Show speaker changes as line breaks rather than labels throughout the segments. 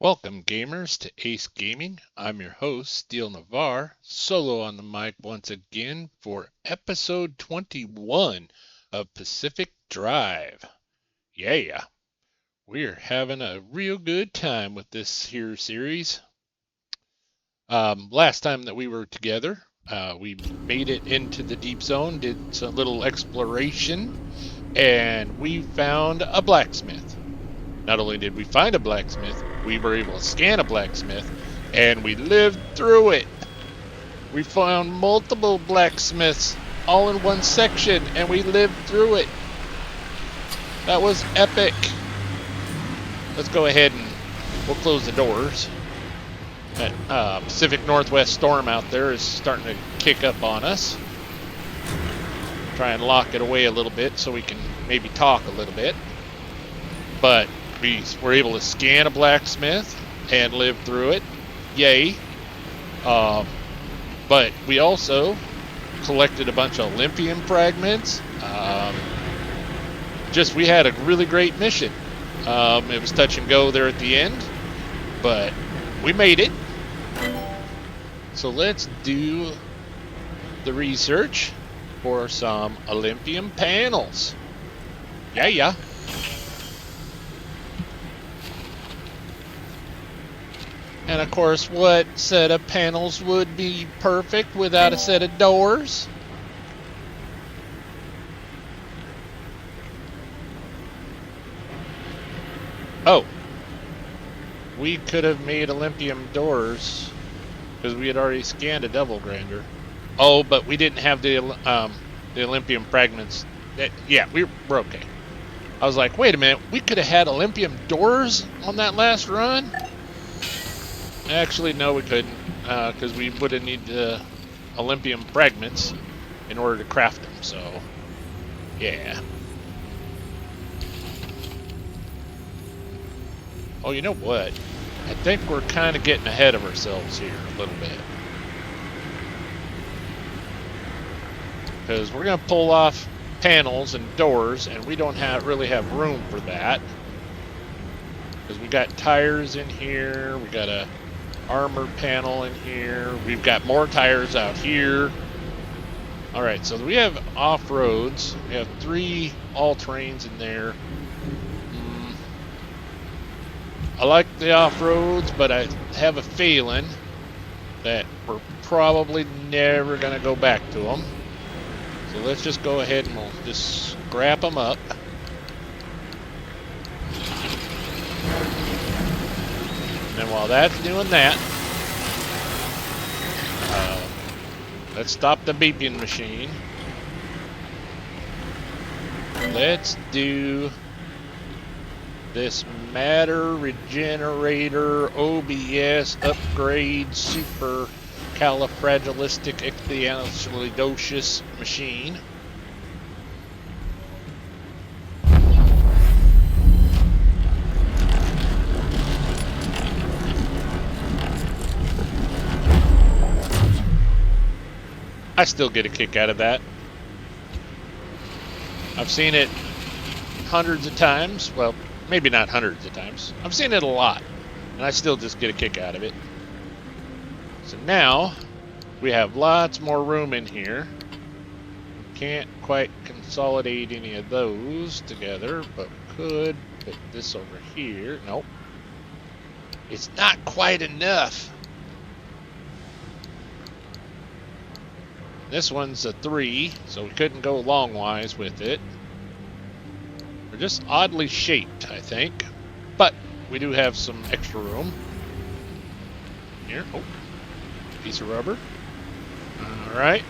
Welcome, gamers, to Ace Gaming. I'm your host, Steel Navarre, solo on the mic once again for episode 21 of Pacific Drive. Yeah, we're having a real good time with this here series. Last time that we were together, we made it into the deep zone, did some little exploration, and we found a blacksmith. Not only did we find a blacksmith, we were able to scan a blacksmith, and we lived through it. We found multiple blacksmiths all in one section, and we lived through it. That was epic. Let's go ahead and we'll close the doors. That Pacific Northwest storm out there is starting to kick up on us. Try and lock it away a little bit so we can maybe talk a little bit. But we were able to scan a blacksmith and live through it. Yay. But we also collected a bunch of Olympian fragments. We had a really great mission. It was touch and go there at the end, but we made it. So let's do the research for some Olympian panels. Yeah. And of course, what set of panels would be perfect without a set of doors? Oh, we could have made Olympian doors because we had already scanned a Devil Grander. Oh, but we didn't have the Olympian fragments. Yeah, we're okay. I was like, wait a minute, we could have had Olympian doors on that last run? Actually, no, we couldn't, because we would have needed Olympian fragments in order to craft them, so, yeah. Oh, you know what? I think we're kind of getting ahead of ourselves here a little bit. Because we're going to pull off panels and doors, and we don't really have room for that. Because we got tires in here, we got a armor panel in here, we've got more tires out here. Alright, so we have off-roads, we have 3 all-terrains in there. I like the off-roads, but I have a feeling that we're probably never going to go back to them. So let's just go ahead and we'll just scrap them up. And while that's doing that, let's stop the beeping machine. Let's do this matter regenerator OBS upgrade super califragilistic machine. I still get a kick out of that. I've seen it hundreds of times. Well, maybe not hundreds of times. I've seen it a lot, and I still just get a kick out of it. So now, we have lots more room in here. Can't quite consolidate any of those together, but could put this over here. Nope. It's not quite enough. This one's a 3, so we couldn't go longwise with it. We're just oddly shaped, I think. But we do have some extra room. Here. Oh. Piece of rubber. Alright.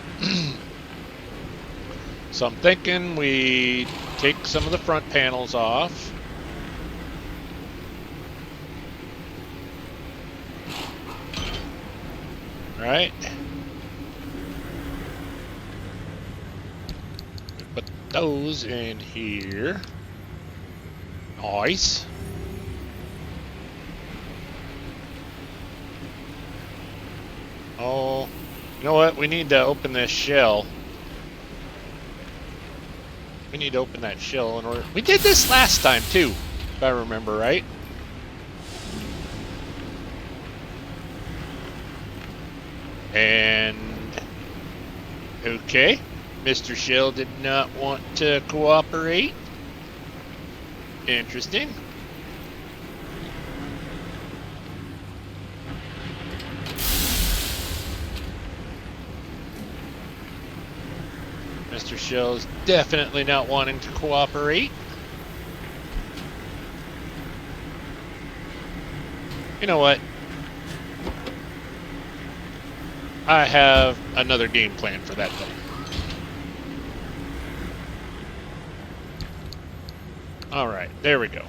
So I'm thinking we take some of the front panels off. Right. Put those in here. Nice. Oh, you know what? We need to open this shell. We need to open that shell in order. We did this last time too, if I remember right. And okay, Mr. Shell did not want to cooperate. Interesting. Mr. Shell's definitely not wanting to cooperate. You know what? I have another game plan for that thing. Alright, there we go.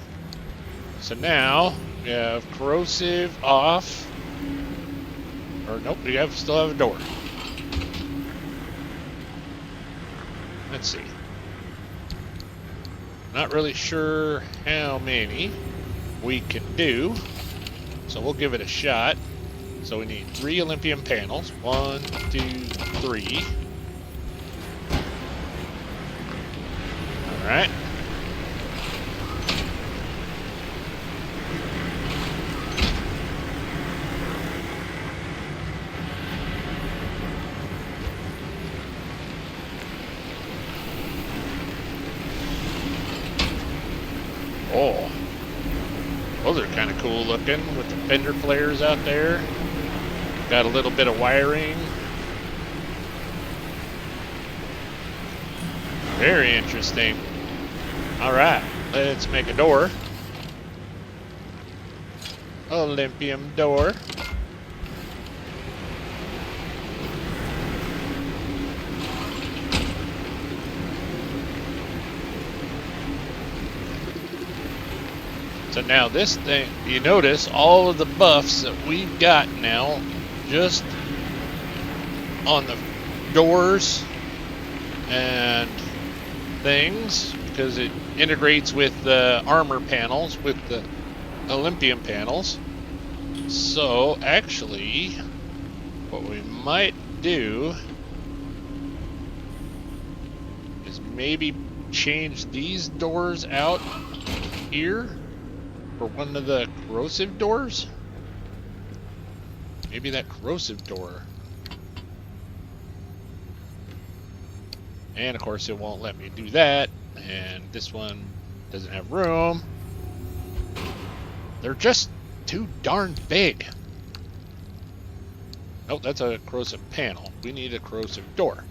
So now we have corrosive off. Or nope, we still have a door. Let's see. Not really sure how many we can do, so we'll give it a shot. So we need 3 Olympian panels. 1, 2, 3. All right. Oh, those are kind of cool looking with the fender flares out there. Got a little bit of wiring. Very interesting. All right, let's make a door. Olympium door. So now this thing, you notice all of the buffs that we've got now just on the doors and things, because it integrates with the armor panels, with the Olympian panels. So actually, what we might do is maybe change these doors out here for one of the corrosive doors. Maybe that corrosive door. And of course it won't let me do that. And this one doesn't have room. They're just too darn big. Oh, that's a corrosive panel. We need a corrosive door.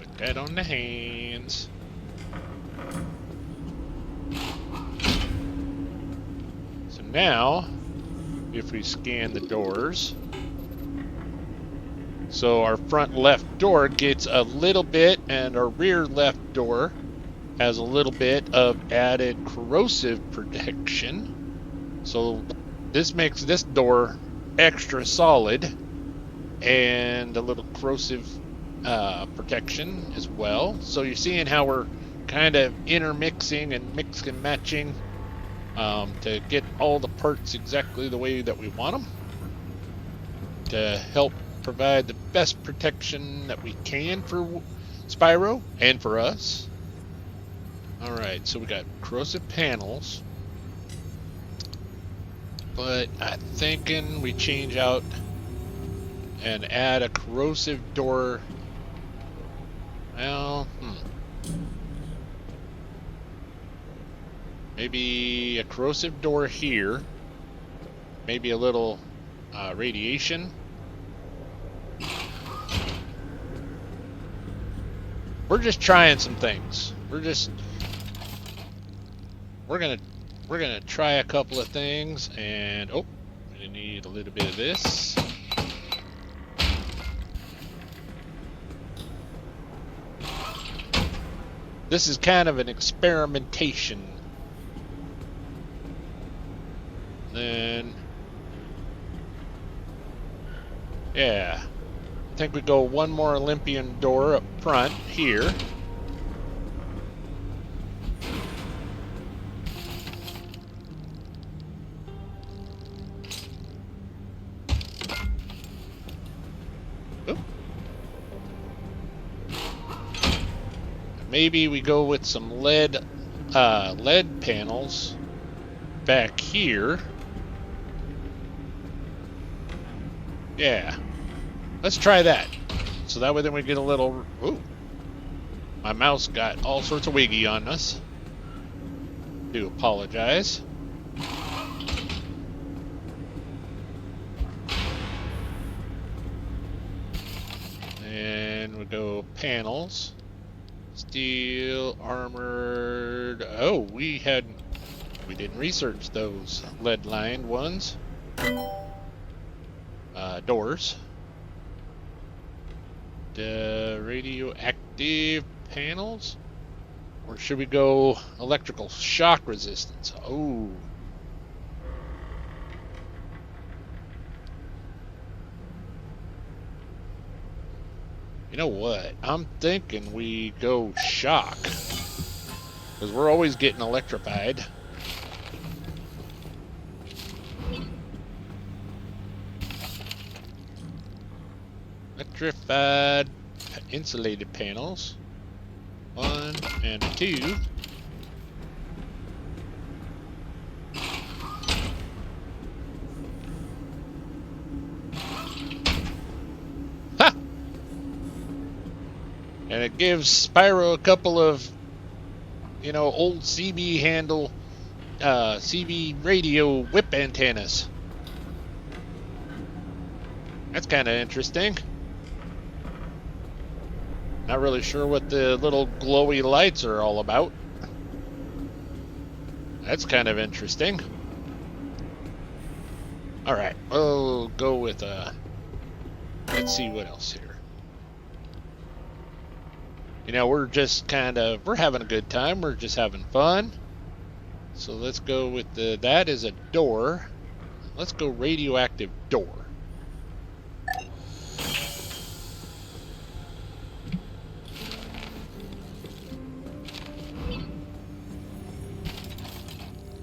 Put that on the hands. So now, if we scan the doors, so our front left door gets a little bit, and our rear left door has a little bit of added corrosive protection. So this makes this door extra solid, and a little corrosive protection as well. So you're seeing how we're kind of intermixing and mixing and matching to get all the parts exactly the way that we want them, to help provide the best protection that we can for Spyro and for us. Alright, so we got corrosive panels, but I'm thinking we change out and add a corrosive door. Well, maybe a corrosive door here, maybe a little radiation. We're just trying some things. We're gonna try a couple of things, and oh, we need a little bit of this. This is kind of an experimentation. Then, yeah, I think we go one more Olympian door up front here. Maybe we go with some lead panels back here. Yeah. Let's try that. So that way then we get a little... Ooh. My mouse got all sorts of wiggy on us. Do apologize. And we go panels. Steel, armored. Oh, we didn't research those lead-lined ones. Doors. The radioactive panels? Or should we go electrical shock resistance? Oh. You know what? I'm thinking we go shock. Because we're always getting electrified. Electrified insulated panels. 1 and 2. Ha! And it gives Spyro a couple of, old CB handle, CB radio whip antennas. That's kind of interesting. Not really sure what the little glowy lights are all about. That's kind of interesting. Alright, we'll go with, let's see what else here. We're just we're having a good time. We're just having fun. So let's go with that is a door. Let's go radioactive door.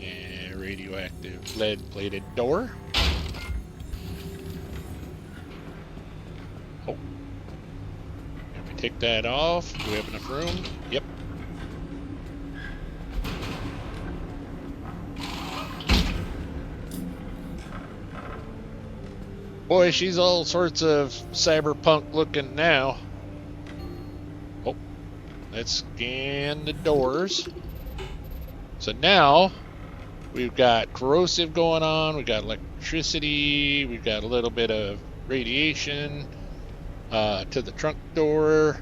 And radioactive lead-plated door. Oh. And we take that off. Do we have enough room? Yep. Boy, she's all sorts of cyberpunk looking now. Oh, let's scan the doors. So now we've got corrosive going on, we've got electricity, we've got a little bit of radiation to the trunk door.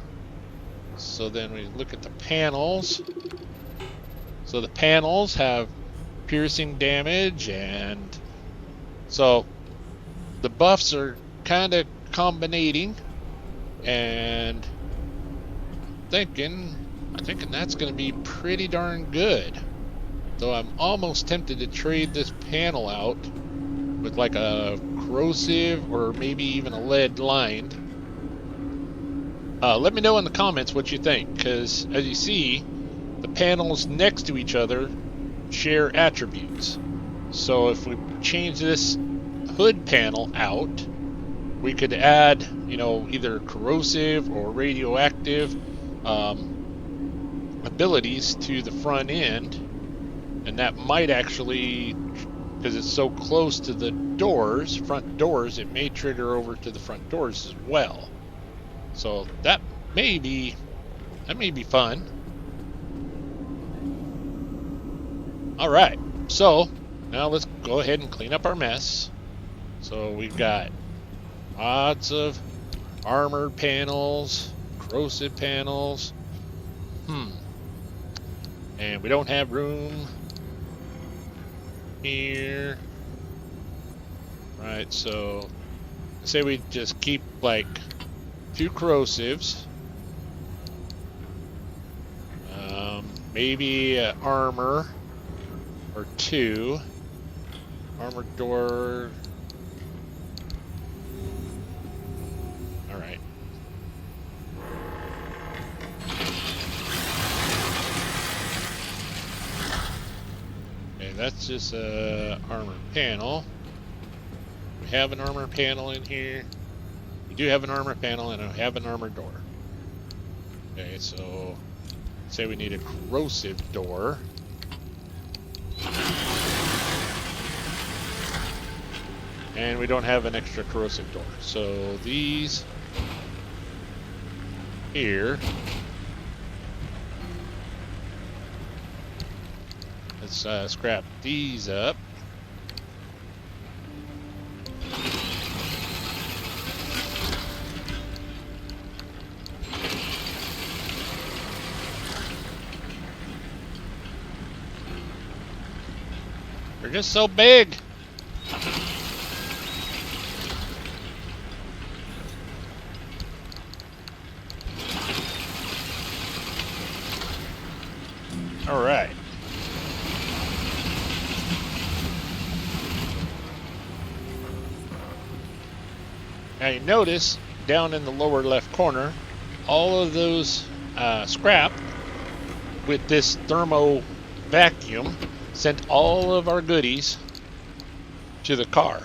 So then we look at the panels. So the panels have piercing damage, and so the buffs are kind of combinating, and I'm thinking that's going to be pretty darn good. Though I'm almost tempted to trade this panel out with like a corrosive or maybe even a lead lined. Let me know in the comments what you think, because as you see, the panels next to each other share attributes. So if we change this hood panel out, we could add, either corrosive or radioactive abilities to the front end, and that might actually, because it's so close to the front doors, it may trigger over to the front doors as well. So that may be fun. All right, so now let's go ahead and clean up our mess. So we've got lots of armored panels, corrosive panels. And we don't have room here. Right, so say we just keep like 2 corrosives. Maybe armor or 2. Armored door. Alright. Okay, that's just a armor panel. We have an armor panel in here. We do have an armor panel, and I have an armor door. Okay, so say we need a corrosive door. And we don't have an extra corrosive door. So these here. Let's scrap these up. They're just so big. All right. Now you notice down in the lower left corner, all of those scrap with this thermo vacuum sent all of our goodies to the car.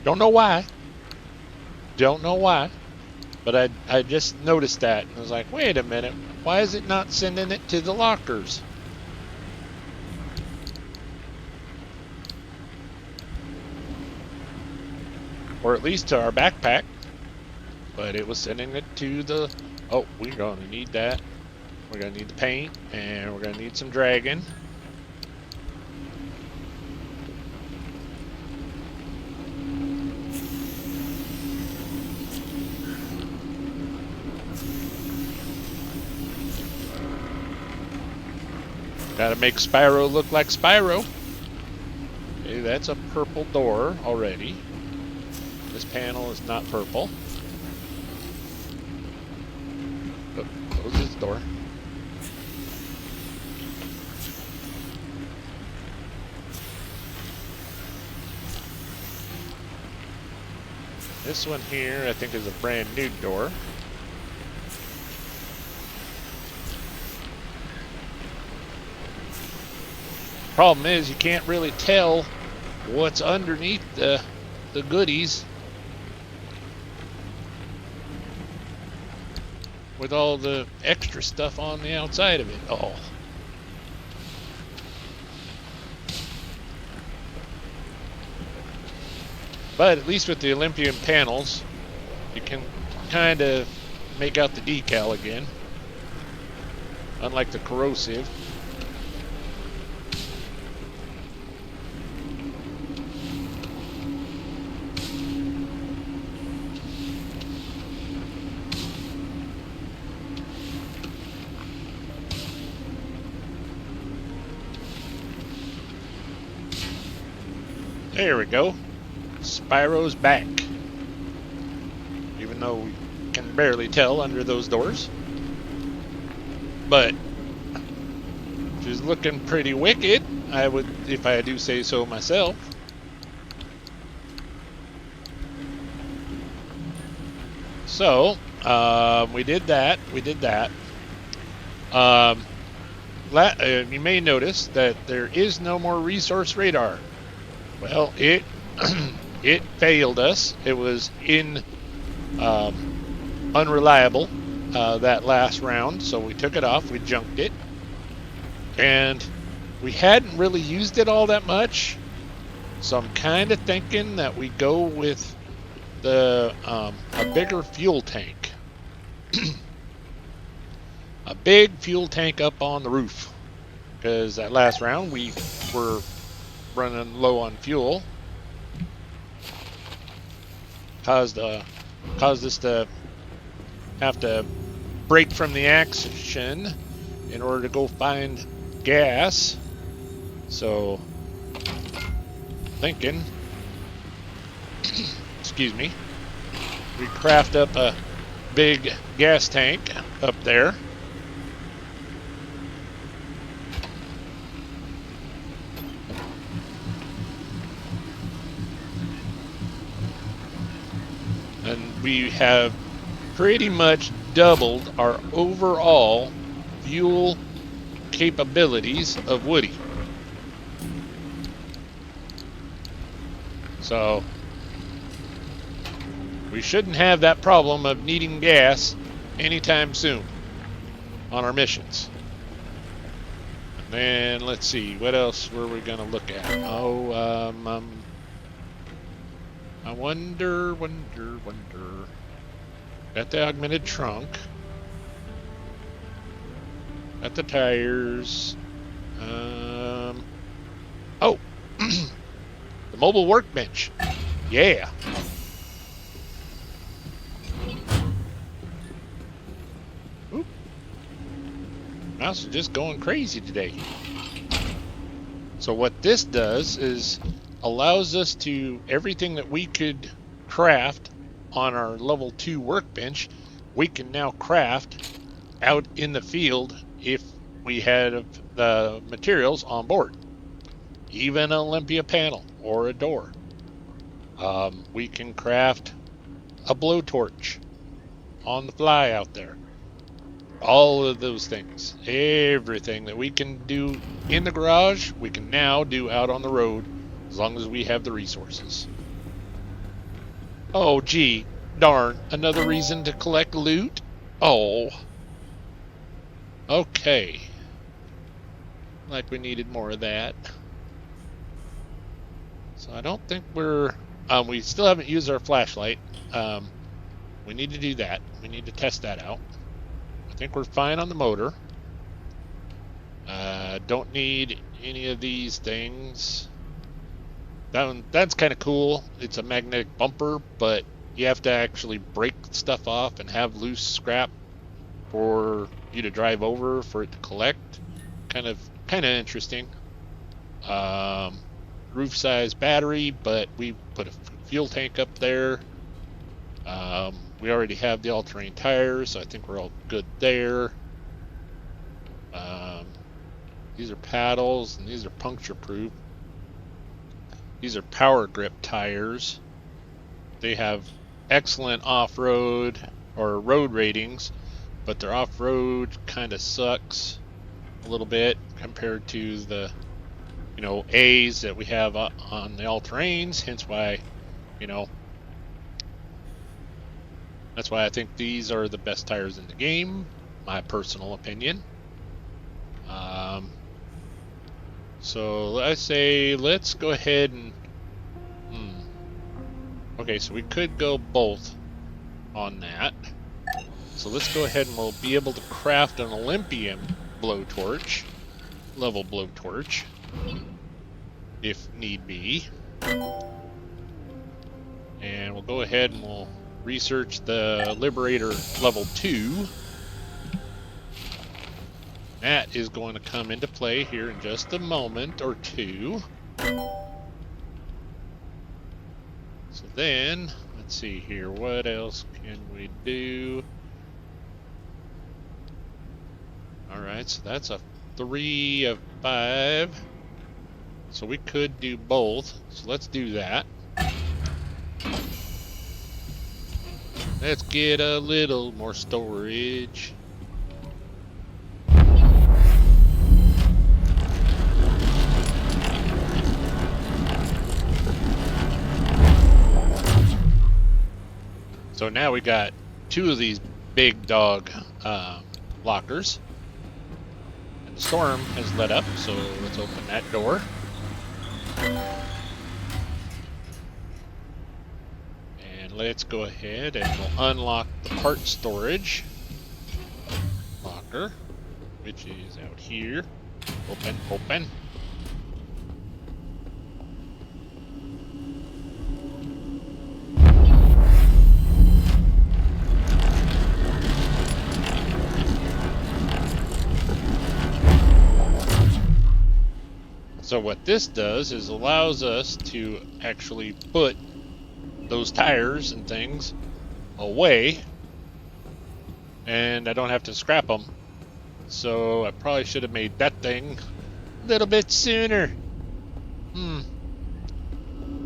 Don't know why. Don't know why. But I just noticed that and I was like, wait a minute, why is it not sending it to the lockers? Or at least to our backpack. But it was sending it to the... Oh, we're going to need that. We're going to need the paint, and we're going to need some dragon. Gotta make Spyro look like Spyro. Okay, that's a purple door already. This panel is not purple. Oh, close this door. This one here, I think, is a brand new door. Problem is, you can't really tell what's underneath the goodies with all the extra stuff on the outside of it all. But at least with the Olympian panels, you can kind of make out the decal again, unlike the corrosive. There we go. Spyro's back. Even though we can barely tell under those doors. But she's looking pretty wicked, I would, if I do say so myself. So, we did that. You may notice that there is no more resource radar. Well, it failed us. It was unreliable that last round, so we took it off. We junked it, and we hadn't really used it all that much. So I'm kind of thinking that we go with a bigger fuel tank, a big fuel tank up on the roof, because that last round we were running low on fuel. Caused us to have to break from the action in order to go find gas. So, thinking, excuse me, we craft up a big gas tank up there. And we have pretty much doubled our overall fuel capabilities of Woody. So we shouldn't have that problem of needing gas anytime soon on our missions. And then let's see, what else were we going to look at? Oh, I wonder. Got the augmented trunk. Got the tires. Oh, the mobile workbench. Yeah. Oop. Mouse is just going crazy today. So what this does is allows us to, everything that we could craft on our level 2 workbench, we can now craft out in the field if we had the materials on board. Even an Olympia panel or a door. We can craft a blowtorch on the fly out there. All of those things, everything that we can do in the garage, we can now do out on the road as long as we have the resources. Oh, gee, darn, another reason to collect loot? Oh. Okay. Like we needed more of that. So I don't think we still haven't used our flashlight. We need to do that. We need to test that out. I think we're fine on the motor. Don't need any of these things. That's kind of cool. It's a magnetic bumper, but you have to actually break stuff off and have loose scrap for you to drive over for it to collect. Kind of interesting. Roof size battery, but we put a fuel tank up there. We already have the all-terrain tires, so I think we're all good there. These are paddles, and these are puncture-proof. These are power grip tires. They have excellent off-road or road ratings, but their off-road kind of sucks a little bit compared to the, A's that we have on the all-terrains. Hence why, that's why I think these are the best tires in the game, my personal opinion. So I say let's go ahead and okay, so we could go both on that. So let's go ahead and we'll be able to craft an Olympian blowtorch, level blowtorch, if need be. And we'll go ahead and we'll research the Liberator level 2. That is going to come into play here in just a moment or two. So then, let's see here, what else can we do? Alright, so that's a 3 of 5. So we could do both. So let's do that. Let's get a little more storage. So now we got 2 of these big dog lockers. And the storm has let up, so let's open that door. And let's go ahead and we'll unlock the part storage locker, which is out here. Open, open. So what this does is allows us to actually put those tires and things away, and I don't have to scrap them. So I probably should have made that thing a little bit sooner.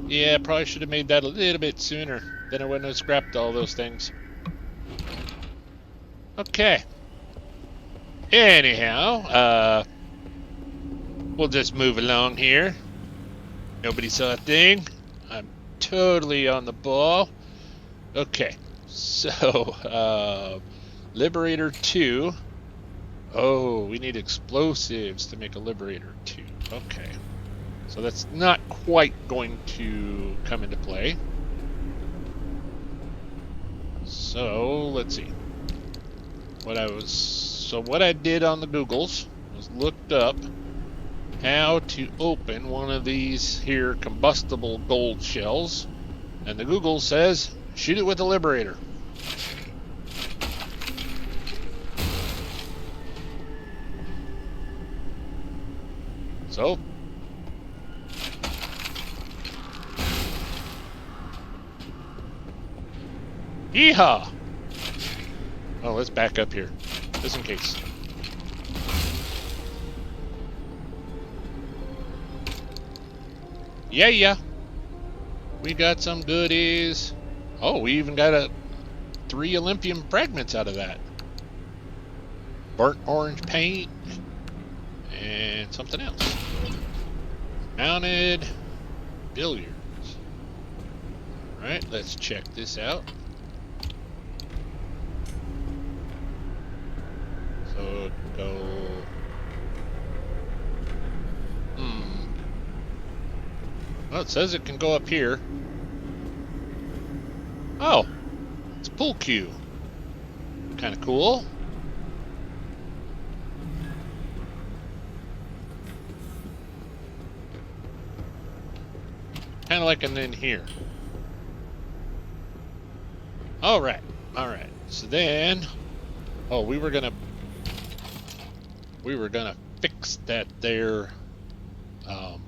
Yeah, I probably should have made that a little bit sooner. Then I wouldn't have scrapped all those things. Okay. Anyhow, we'll just move along here. Nobody saw a thing. I'm totally on the ball. Okay, so Liberator 2. Oh, we need explosives to make a Liberator 2. Okay, so that's not quite going to come into play. So let's see. What I did on the Googles was looked up how to open one of these here combustible gold shells, and the Google says shoot it with a liberator. So yeehaw! Oh, let's back up here, just in case. Yeah. We got some goodies. Oh, we even got 3 Olympium fragments out of that. Burnt orange paint and something else. Mounted billiards. Alright, let's check this out. So go. Well, it says it can go up here. Oh, it's a pool cue. Kind of cool. Kind of like an in here. All right. So then, oh, we were gonna fix that there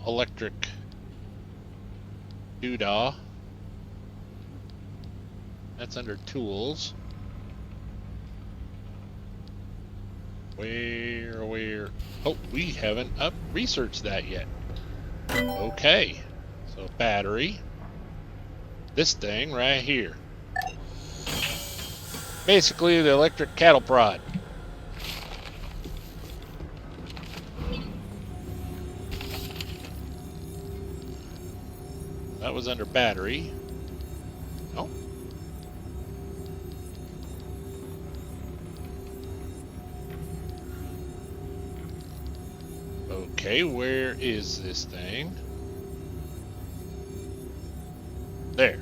electric doodah. That's under tools. Where? Oh, we haven't researched that yet. Okay, so battery. This thing right here. Basically the electric cattle prod. That was under battery. Oh. Okay, where is this thing? There.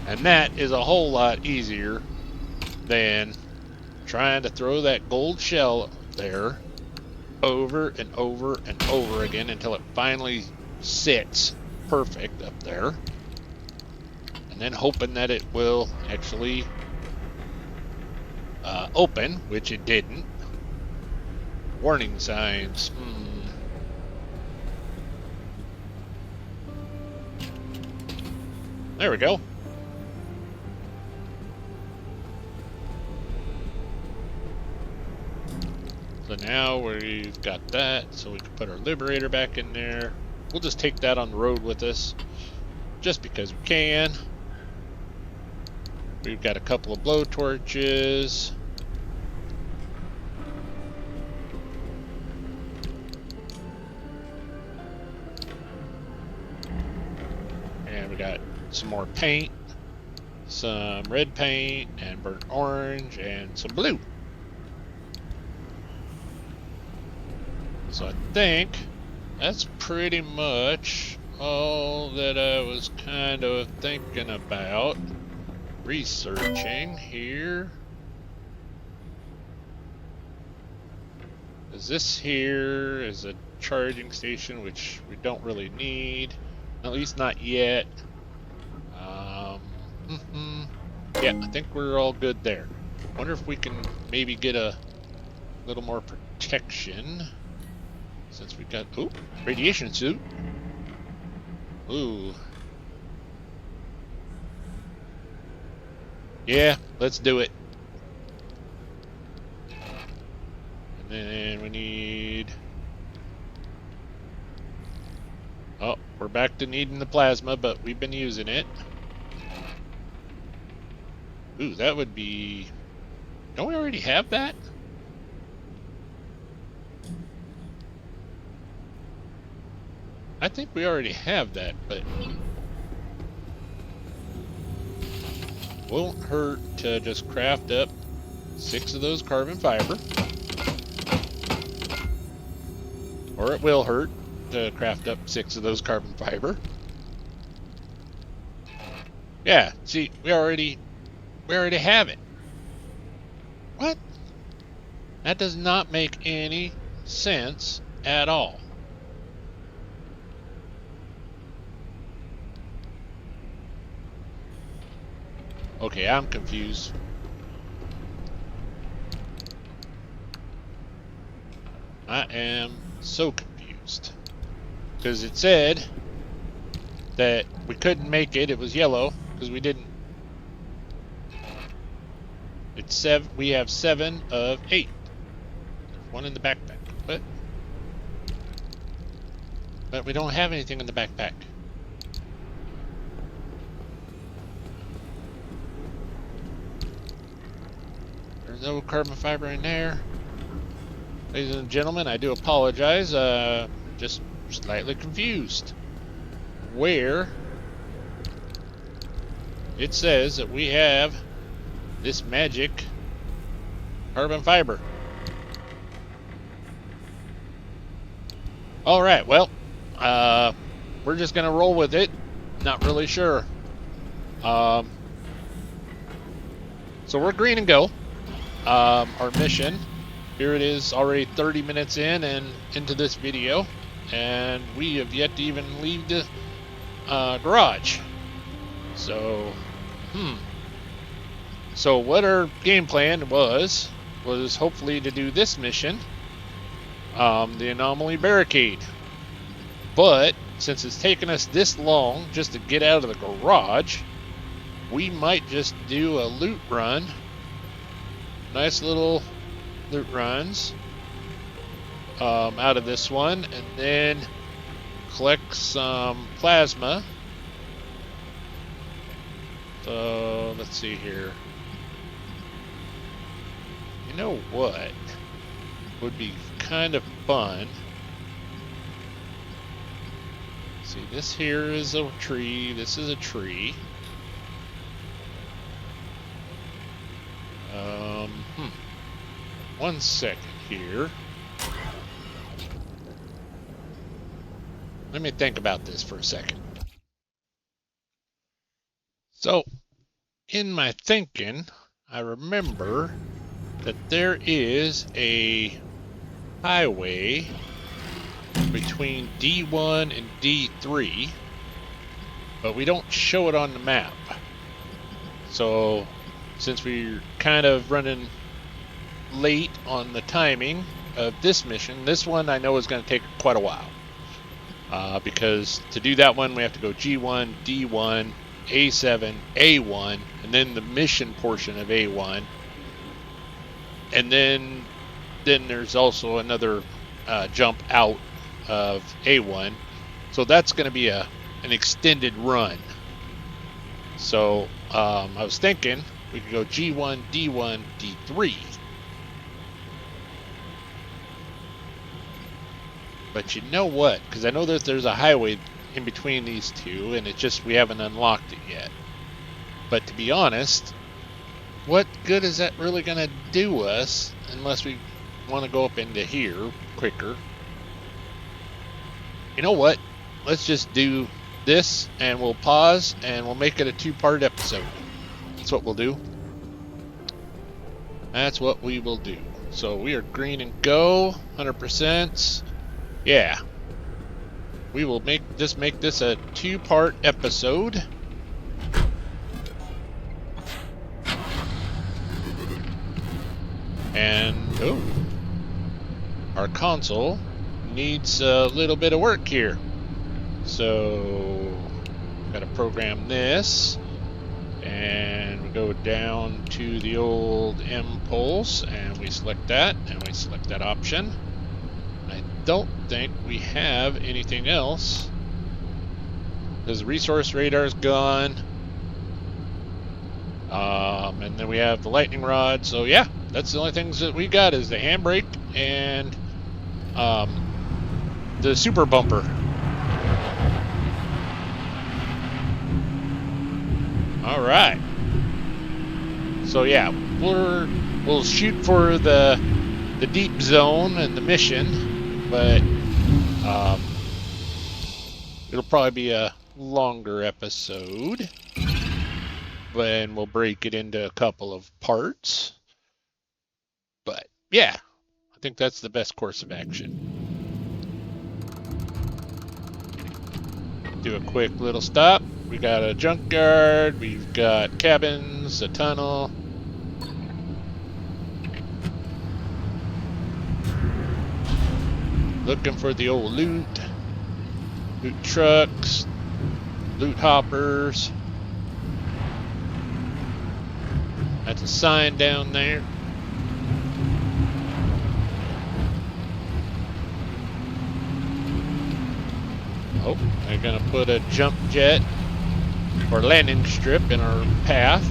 And that is a whole lot easier than trying to throw that gold shell up there over and over and over again until it finally sits perfect up there. And then hoping that it will actually open, which it didn't. Warning signs. There we go. So now we've got that, so we can put our liberator back in there. We'll just take that on the road with us, just because we can. We've got a couple of blow torches. And we got some more paint, some red paint, and burnt orange, and some blue. So I think that's pretty much all that I was kind of thinking about researching here. Is this here is a charging station, which we don't really need, at least not yet. Yeah, I think we're all good there. Wonder if we can maybe get a little more protection. Since we got, ooh, radiation suit. Ooh. Yeah, let's do it. And then we need, oh, we're back to needing the plasma, but we've been using it. Ooh, that would be, don't we already have that? I think we already have that, but won't hurt to just craft up 6 of those carbon fiber. Or it will hurt to craft up 6 of those carbon fiber. Yeah, see, we already have it. What? That does not make any sense at all. Okay, I'm confused. I am so confused. Because it said that we couldn't make it. It was yellow because we didn't. It's 7. We have 7 of 8. There's 1 in the backpack. But we don't have anything in the backpack. There's no carbon fiber in there. Ladies and gentlemen, I do apologize. Just slightly confused. Where it says that we have this magic carbon fiber. Alright, well, we're just gonna roll with it. Not really sure. So we're green and go. Our mission, here it is, already 30 minutes in and into this video, and we have yet to even leave the garage. So, So what our game plan was hopefully to do this mission, the Anomaly Barricade. But since it's taken us this long just to get out of the garage, we might just do a loot run. Nice little loot runs out of this one, and then collect some plasma. So let's see here. You know what would be kind of fun? See, this here is a tree. This is a tree. One second here. Let me think about this for a second. So, in my thinking, I remember that there is a highway between D1 and D3, but we don't show it on the map. So, since we're kind of running late on the timing of this mission, this one I know is going to take quite a while. Because to do that one, we have to go G1, D1, A7, A1, and then the mission portion of A1. And then there's also another jump out of A1. So that's going to be an extended run. So I was thinking we could go G1, D1, D3. But you know what? Because I know that there's a highway in between these two, and it's just we haven't unlocked it yet. But to be honest, what good is that really going to do us unless we want to go up into here quicker? You know what? Let's just do this, and we'll pause, and we'll make it a 2-part episode. That's what we'll do. That's what we will do. So we are green and go, 100%. Yeah. We will make this a 2-part episode. And our console needs a little bit of work here. So gotta program this, and we go down to the old impulse, and we select that, and we select that option. I don't think we have anything else, because the resource radar is gone. And then we have the lightning rod. So yeah, that's the only things that we got is the handbrake and the super bumper. All right. So yeah, we're we'll shoot for the deep zone and the mission, but it'll probably be a longer episode. Then we'll break it into a couple of parts. But yeah, I think that's the best course of action. Do a quick little stop. We got a junkyard, we've got cabins, a tunnel. Looking for the old loot. Loot trucks, loot hoppers. That's a sign down there. Oh, they're gonna put a jump jet or landing strip in our path.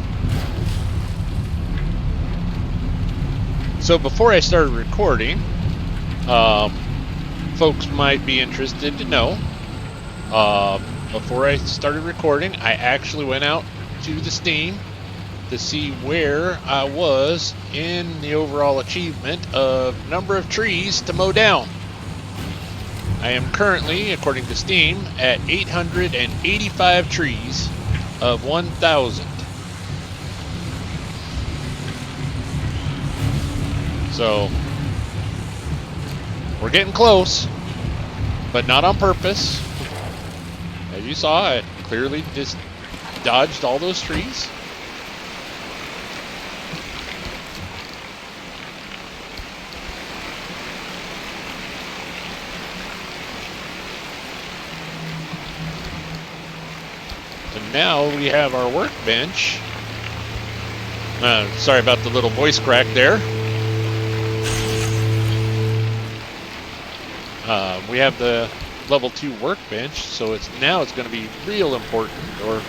So before I started recording, folks might be interested to know, before I started recording, I actually went out to the Steam to see where I was in the overall achievement of number of trees to mow down. I am currently, according to Steam, at 885 trees of 1,000. So, we're getting close, but not on purpose. As you saw, I clearly just dodged all those trees. And now we have our workbench. Sorry about the little voice crack there. We have the level 2 workbench, so it's going to be real important, or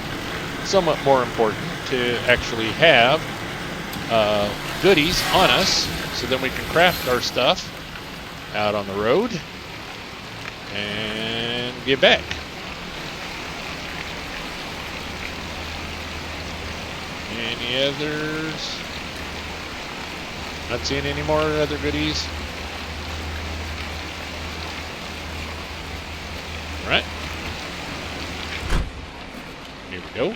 somewhat more important, to actually have goodies on us, so then we can craft our stuff out on the road and get back. Any others? Not seeing any more other goodies. All right. Here we go.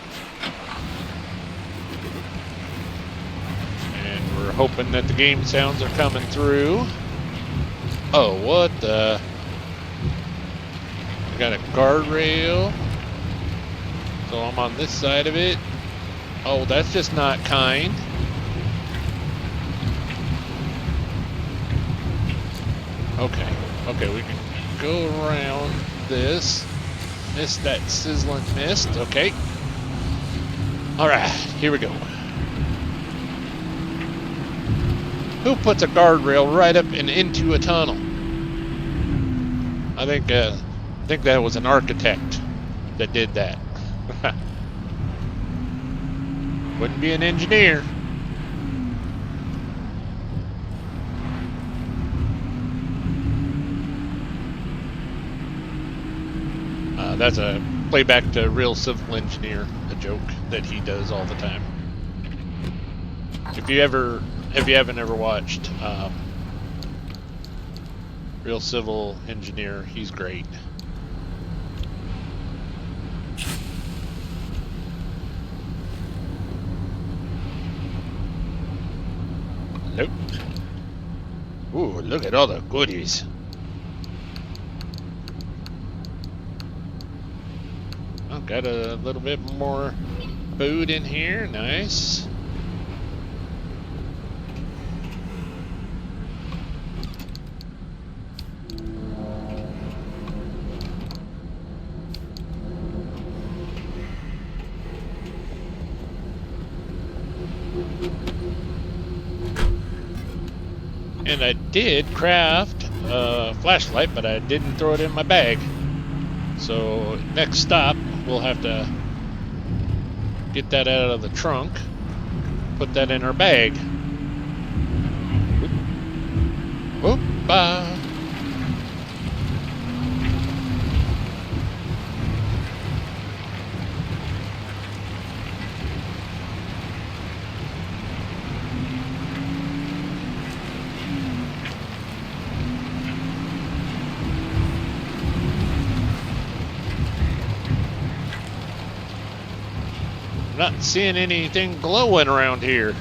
And we're hoping that the game sounds are coming through. Oh, what the? We got a guardrail. So I'm on this side of it. Oh, that's just not kind. Okay, we can go around this. Miss that sizzling mist. Okay. Alright, here we go. Who puts a guardrail right up and into a tunnel? I think that was an architect that did that. Wouldn't be an engineer. That's a playback to Real Civil Engineer, a joke that he does all the time. If you haven't ever watched Real Civil Engineer, he's great. Nope. Ooh, look at all the goodies. I've got a little bit more food in here. Nice. And I did craft a flashlight, but I didn't throw it in my bag. So next stop, we'll have to get that out of the trunk, put that in our bag. Whoop-a. not seeing anything glowing around here.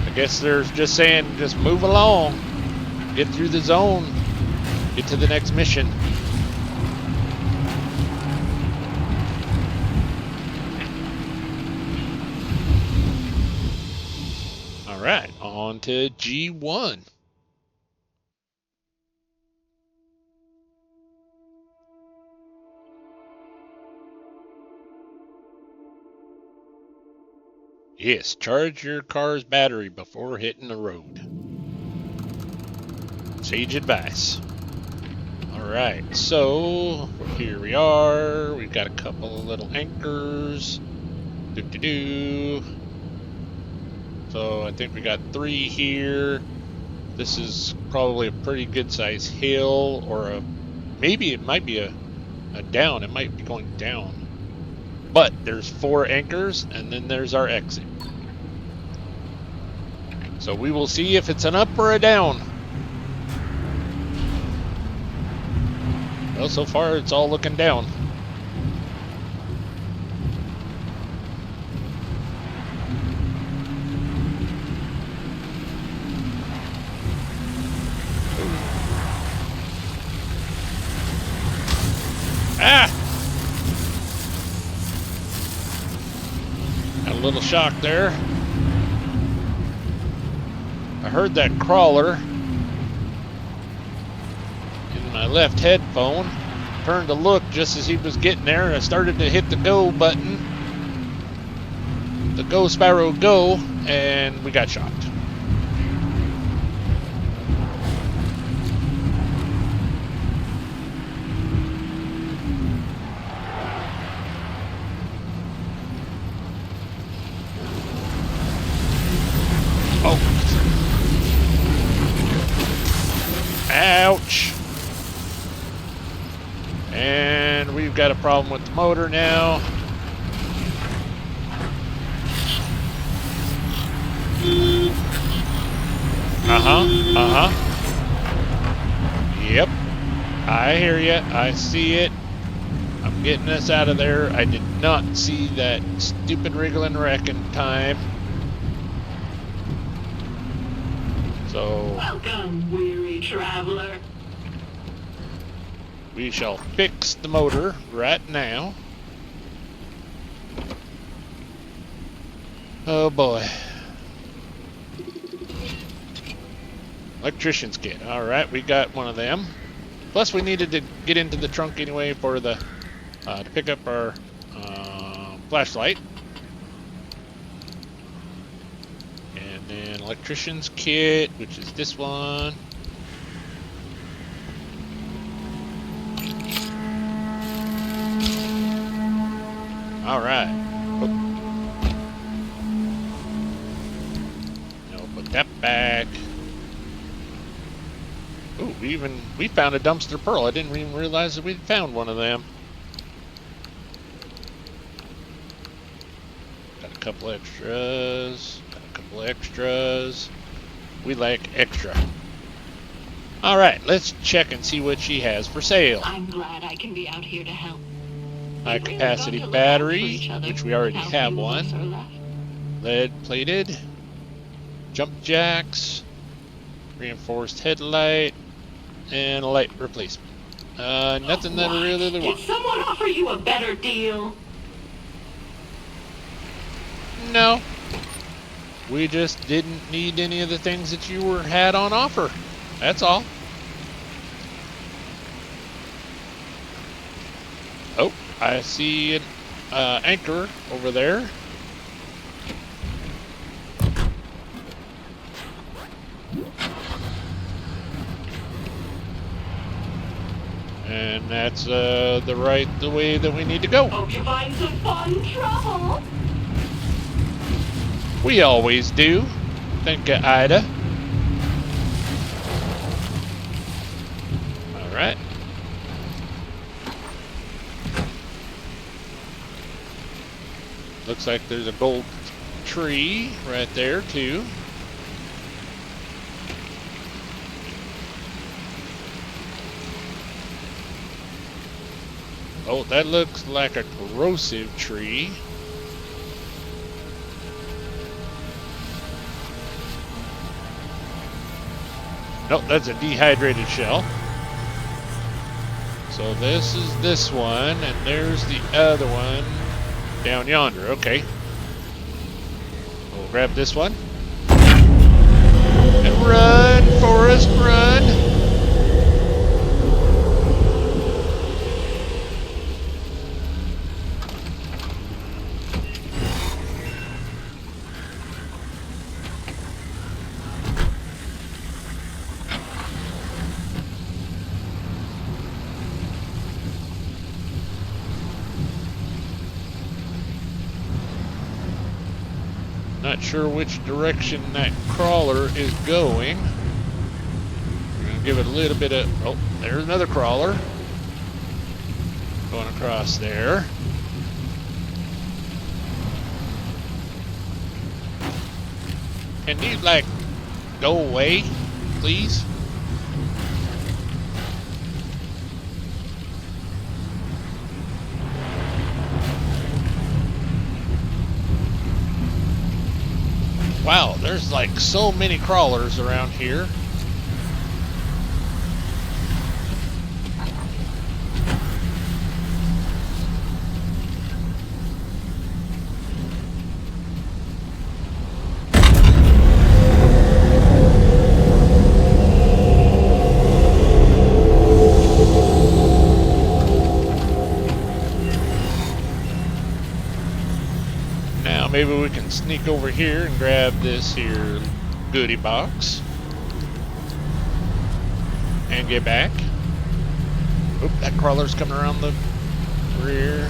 I guess they're just saying, just move along. Get through the zone. Get to the next mission. All right, on to G1. Yes, charge your car's battery before hitting the road. Sage advice. Alright, so here we are. We've got a couple of little anchors. So I think we got 3 here. This is probably a pretty good size hill, or maybe it might be a down. It might be going down. But there's 4 anchors, and then there's our exit. So we will see if it's an up or a down. Well, so far it's all looking down. Ah! Got a little shock there. I heard that crawler in my left headphone. Turned to look just as he was getting there. I started to hit the go button. The go Sparrow go, and we got shocked. Oh. Ouch. And we've got a problem with the motor now. Yep. I hear you. I see it. I'm getting us out of there. I did not see that stupid wriggling wreck in time. So
welcome, weary traveler.
We shall fix the motor right now. Oh boy. Electrician's kit. Alright, we got one of them. Plus we needed to get into the trunk anyway for the to pick up our flashlight. And then electrician's kit, which is this one. Alright. Oh. Now put that back. Ooh, we found a dumpster pearl. I didn't even realize that we'd found one of them. Got a couple extras. Got a couple extras. We like extra. Alright, let's check and see what she has for sale.
I'm glad I can be out here to help.
High capacity battery, which we already have one. Lead plated. Jump jacks. Reinforced headlight. And a light replacement. Nothing that I really want.
Did someone offer you a better deal?
No. We just didn't need any of the things that you had on offer. That's all. Oh, I see an anchor over there. And that's the way that we need to go.
Hope you find some fun trouble.
We always do. Thank you, Ida. Alright. Looks like there's a gold tree right there, too. Oh, that looks like a corrosive tree. Nope, that's a dehydrated shell. So this is this one, and there's the other one down yonder. Okay. We'll grab this one. And run, Forrest, run! Not sure which direction that crawler is going. We're gonna give it a little bit of... Oh, there's another crawler. Going across there. Can you, like, go away, please? Wow, there's like so many crawlers around here. Now maybe we can sneak over here and grab this here goodie box and get back. Oop, that crawler's coming around the rear.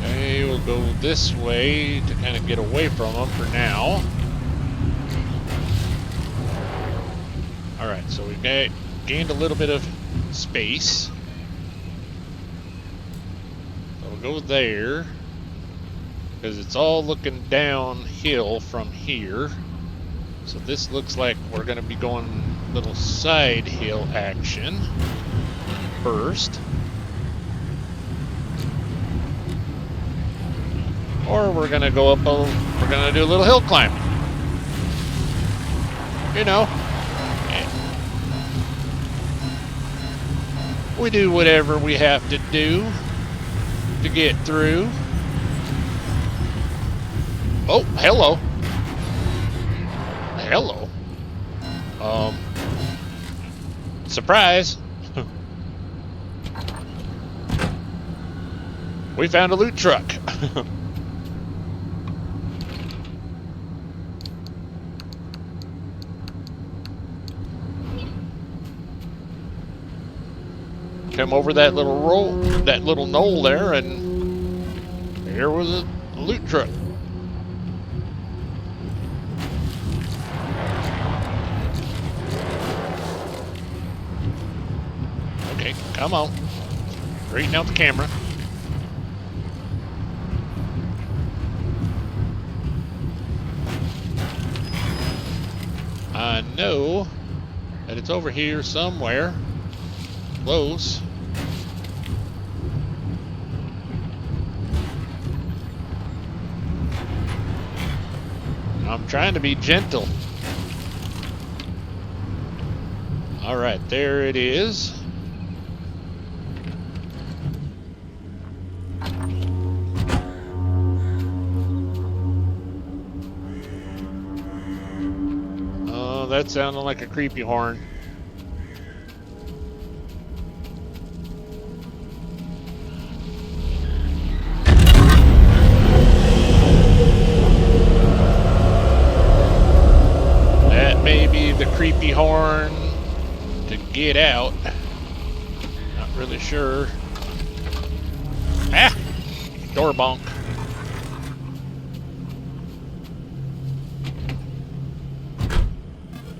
Okay, we'll go this way to kind of get away from them for now. Alright, so we've gained a little bit of space. So we'll go there, because it's all looking downhill from here. So this looks like we're going to be going little side hill action first. Or we're going to go up we're going to do a little hill climbing. You know. We do whatever we have to do to get through. Oh, hello. Hello. Surprise. We found a loot truck. Come over that little knoll there, and there was a loot truck. Okay, come on. Straighten out the camera. I know that it's over here somewhere. Close. I'm trying to be gentle. All right, there it is. Oh, that sounded like a creepy horn. The creepy horn to get out. Not really sure. Ah! Door bonk.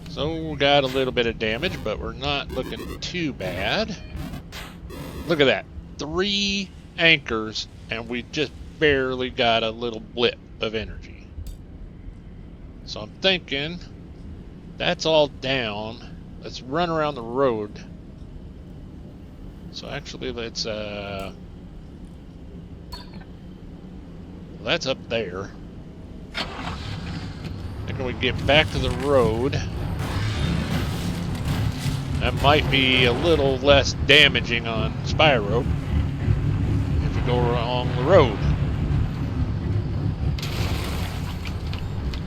So we got a little bit of damage, but we're not looking too bad. Look at that. 3 anchors, and we just barely got a little blip of energy. So I'm thinking That's all down. Let's run around the road. So actually, let's that's up there. I think we get back to the road. That might be a little less damaging on Spyro if we go along the road.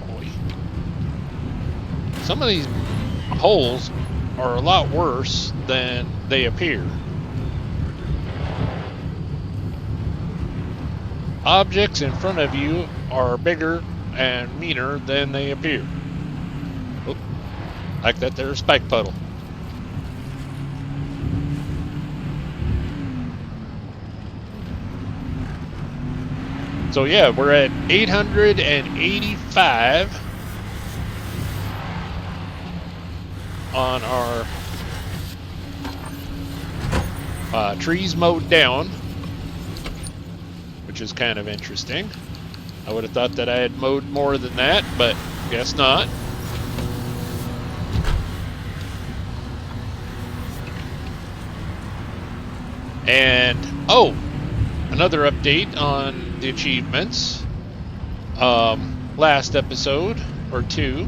Boy. Some of these holes are a lot worse than they appear. Objects in front of you are bigger and meaner than they appear. Oh, like that there's a spike puddle. So yeah, we're at 885 on our trees mowed down, which is kind of interesting. I would have thought that I had mowed more than that, but guess not. And, oh, another update on the achievements. Last episode, or two,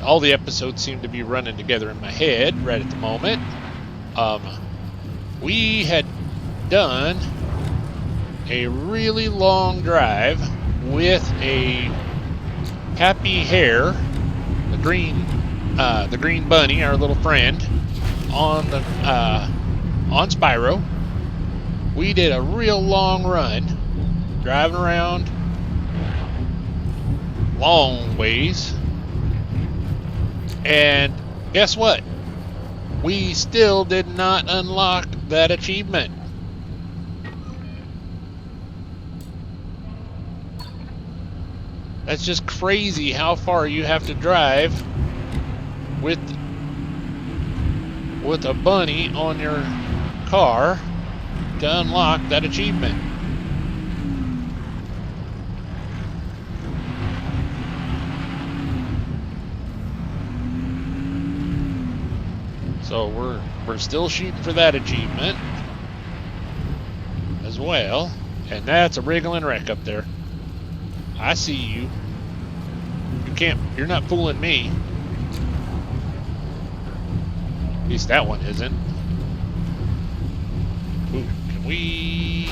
all the episodes seem to be running together in my head right at the moment. We had done a really long drive with a happy hare, the green bunny, our little friend, on Spyro. We did a real long run, driving around long ways, and guess what? We still did not unlock that achievement. That's just crazy how far you have to drive with a bunny on your car to unlock that achievement. So we're still shooting for that achievement as well. And that's a wriggling wreck up there. I see you. You're not fooling me. At least that one isn't. Ooh, can we?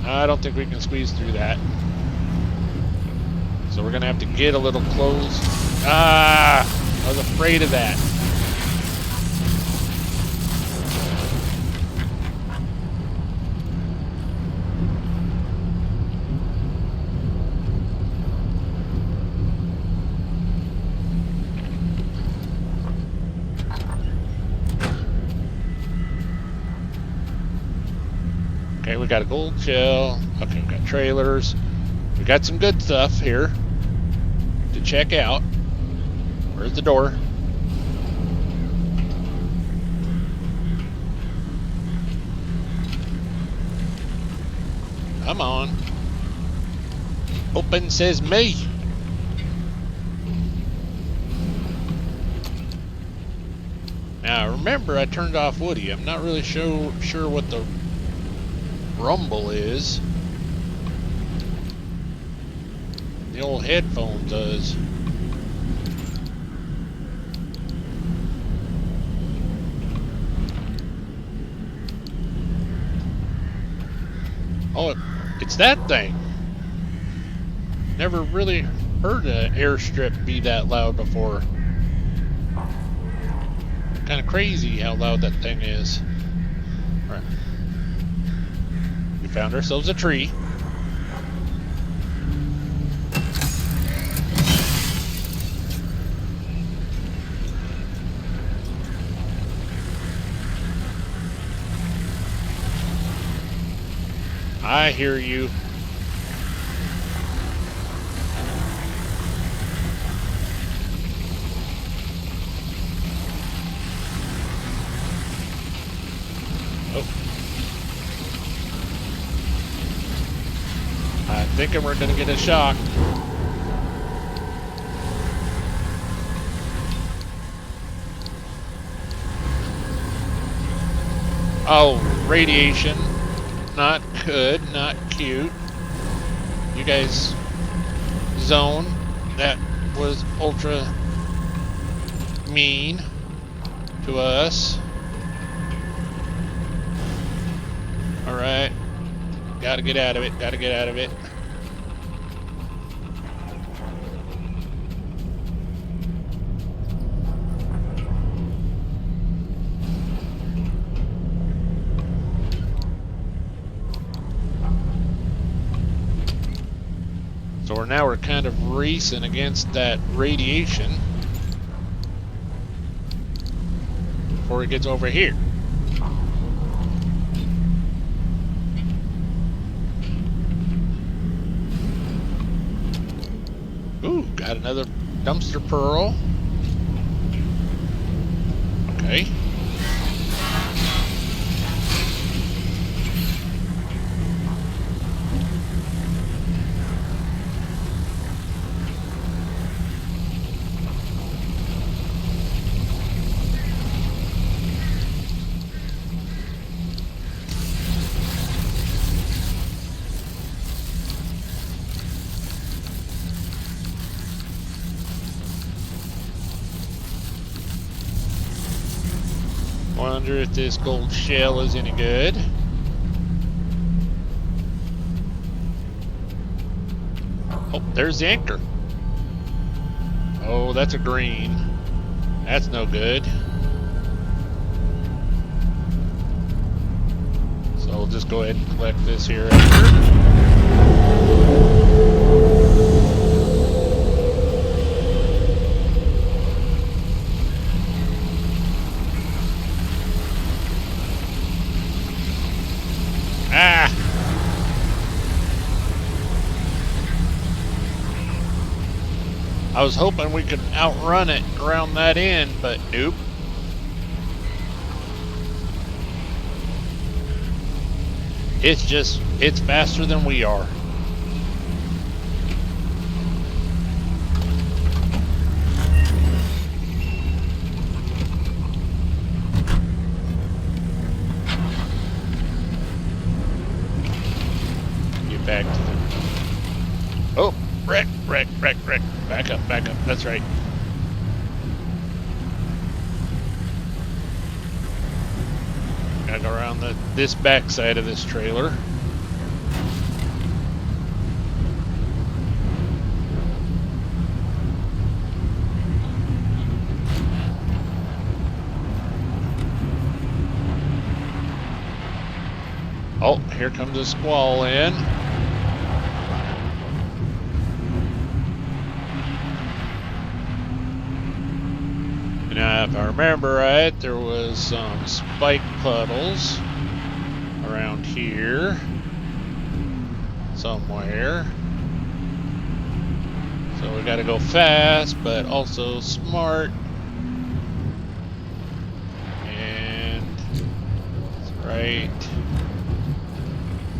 I don't think we can squeeze through that. So we're gonna have to get a little close. Ah, I was afraid of that. Okay, we got a gold shell. Okay, we got trailers. We got some good stuff here to check out. Where's the door? Come on. Open says me. Now remember, I turned off Woody. I'm not really sure what the rumble is. The old headphone does. Oh, it's that thing. Never really heard an airstrip be that loud before. Kind of crazy how loud that thing is. All right. We found ourselves a tree. I hear you. Oh. I'm thinking we're gonna get a shock. Oh, radiation. Not good, not cute. You guys zone. That was ultra mean to us. Alright. Gotta get out of it, gotta get out of it. So now we're kind of racing against that radiation before it gets over here. Ooh, got another dumpster pearl. Okay. Wonder if this gold shell is any good. Oh, there's the anchor. Oh, that's a green. That's no good. So we'll just go ahead and collect this here anchor. Ah! I was hoping we could outrun it around that end, but nope. It's faster than we are. Get back to the... Oh, wreck. Back up, that's right. Gotta go around this back side of this trailer. Oh, here comes a squall in. Now, if I remember right, there was some spike puddles around here somewhere. So we gotta go fast, but also smart. And that's right.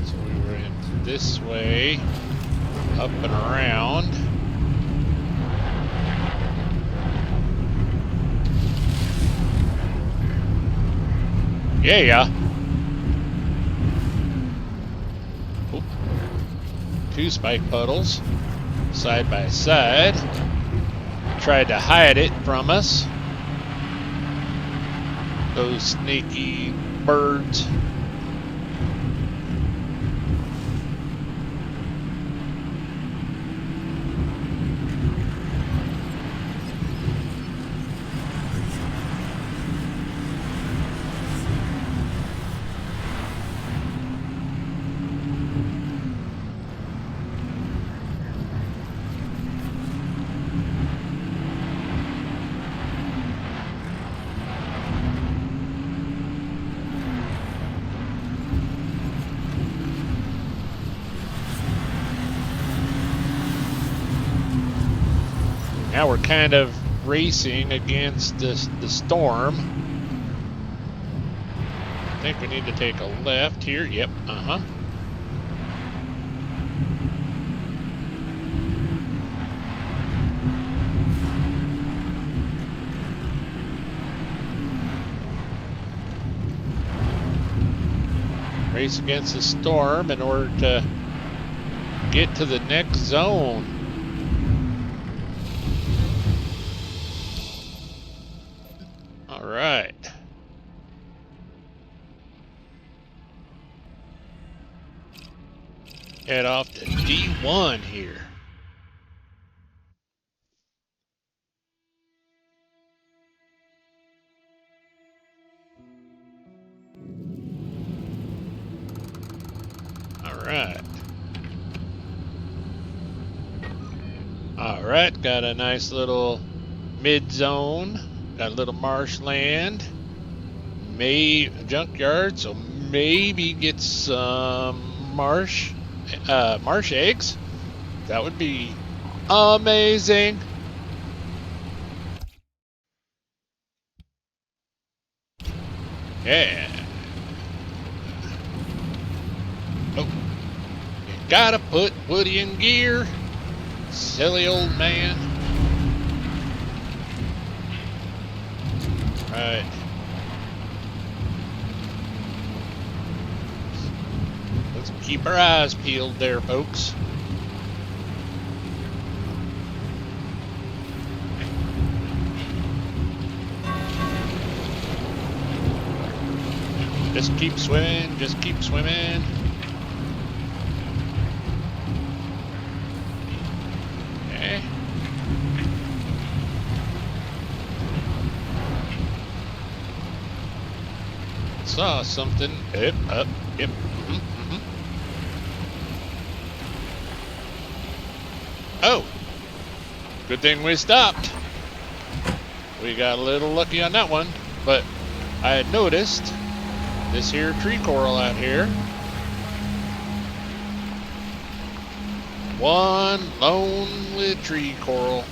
So we went this way, up and around. Yeah. Oop. Two spike puddles, side by side. Tried to hide it from us. Those sneaky birds. Now we're kind of racing against the storm. I think we need to take a left here. Yep, Race against the storm in order to get to the next zone. All right. Head off to D1 here. All right. All right, got a nice little mid-zone. Got a little marshland. Junkyard, so maybe get some marsh eggs. That would be amazing. Yeah. Oh, you gotta put Woody in gear. Silly old man. Right. Let's keep our eyes peeled there, folks. Just keep swimming, just keep swimming. Okay. Saw something. Yep, up, yep. Oh, good thing we stopped. We got a little lucky on that one, but I had noticed this here tree coral out here. One lonely tree coral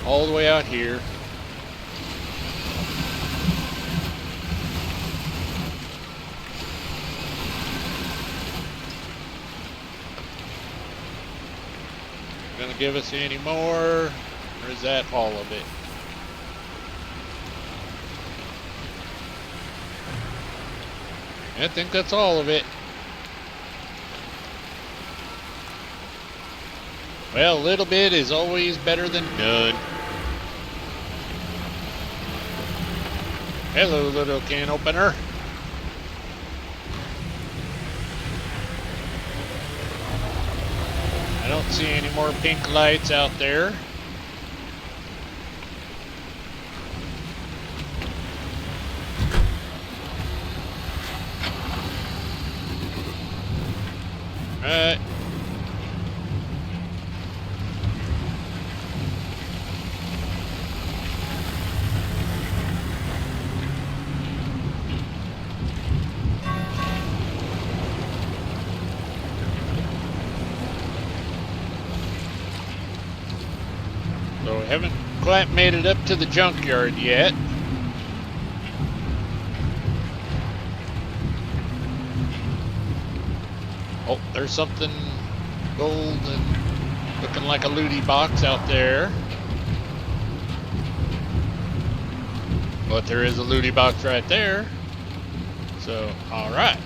all the way out here. Gonna give us any more, or is that all of it? I think that's all of it. Well, a little bit is always better than none. Hello, little can opener. I don't see any more pink lights out there. Right. So we haven't quite made it up to the junkyard yet. Oh, there's something gold and looking like a looty box out there. But there is a looty box right there. So, all right.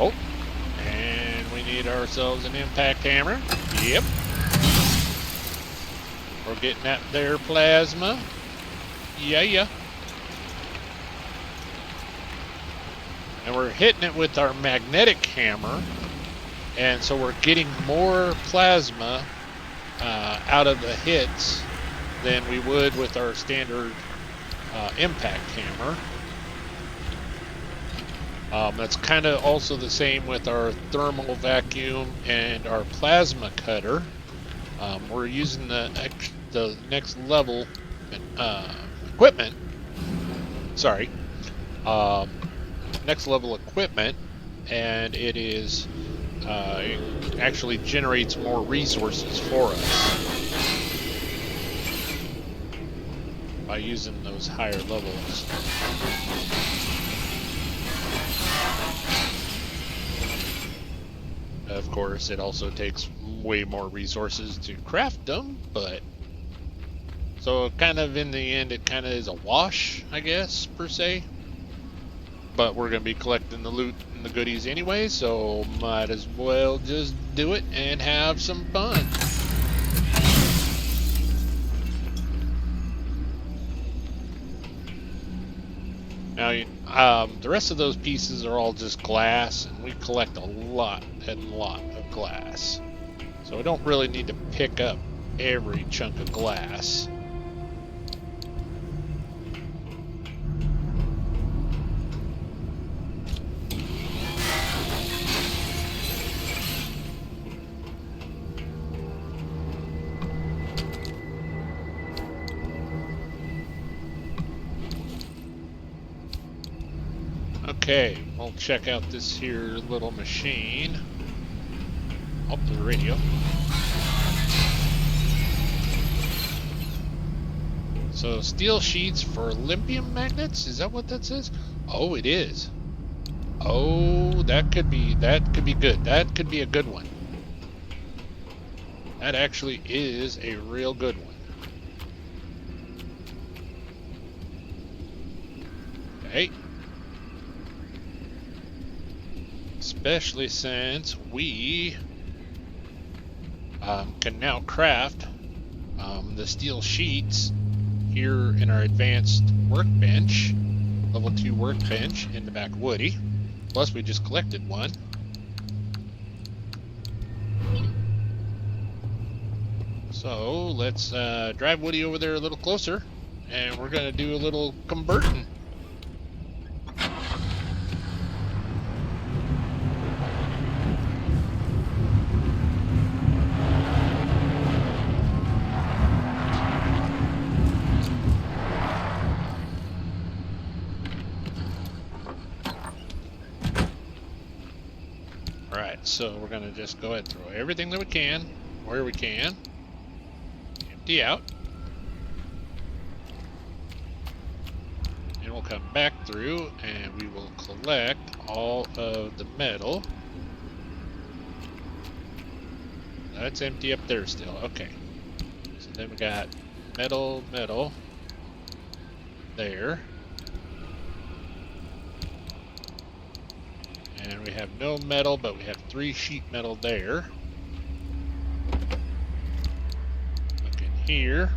Oh, and we need ourselves an impact hammer. Yep. We're getting that there plasma. Yeah. And we're hitting it with our magnetic hammer. And so we're getting more plasma out of the hits than we would with our standard impact hammer. That's kind of also the same with our thermal vacuum and our plasma cutter. We're using the next level equipment. Sorry, next level equipment, and it is it actually generates more resources for us. by using those higher levels. Of course, it also takes way more resources to craft them, but so kind of in the end, it kind of is a wash, I guess, per se. But we're going to be collecting the loot and the goodies anyway, so might as well just do it and have some fun. Now, the rest of those pieces are all just glass, and we collect a lot and lot of glass. So we don't really need to pick up every chunk of glass. Okay, we'll check out this here little machine. Oh, there's a radio. So steel sheets for lithium magnets? Is that what that says? Oh, it is. Oh, that could be good. That could be a good one. That actually is a real good one. Okay. Especially since we can now craft the steel sheets here in our advanced workbench, level 2 workbench in the back of Woody. Plus we just collected one. So let's drive Woody over there a little closer, and we're going to do a little converting. Alright, so we're going to just go ahead and throw everything that we can, where we can, empty out, and we'll come back through and we will collect all of the metal. That's empty up there still, okay. So then we got metal there. And we have no metal, but we have 3 sheet metal there. Look in here.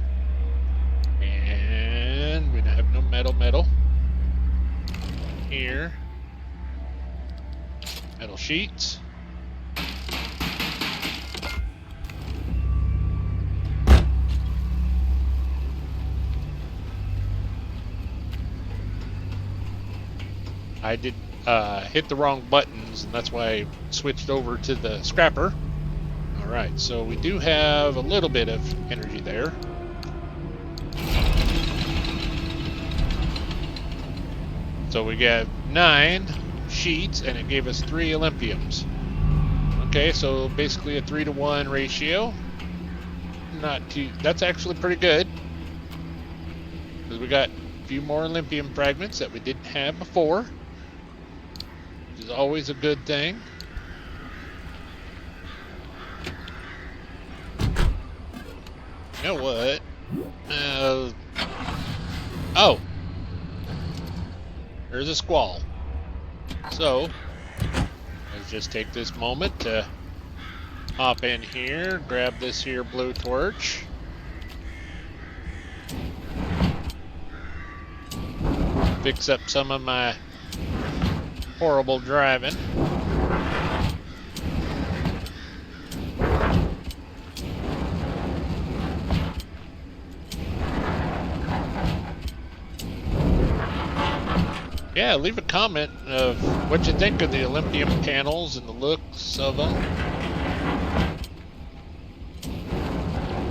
And we have no metal. Here. Metal sheets. I did hit the wrong buttons, and that's why I switched over to the scrapper. Alright, so we do have a little bit of energy there. So we got 9 sheets, and it gave us 3 Olympiums. Okay, so basically a 3-to-1 ratio. Not too, that's actually pretty good. Because we got a few more Olympium fragments that we didn't have before. Which is always a good thing. You know what? Oh! There's a squall. So, let's just take this moment to hop in here, grab this here blue torch. Fix up some of my horrible driving. Yeah, leave a comment of what you think of the Olympium panels and the looks of them.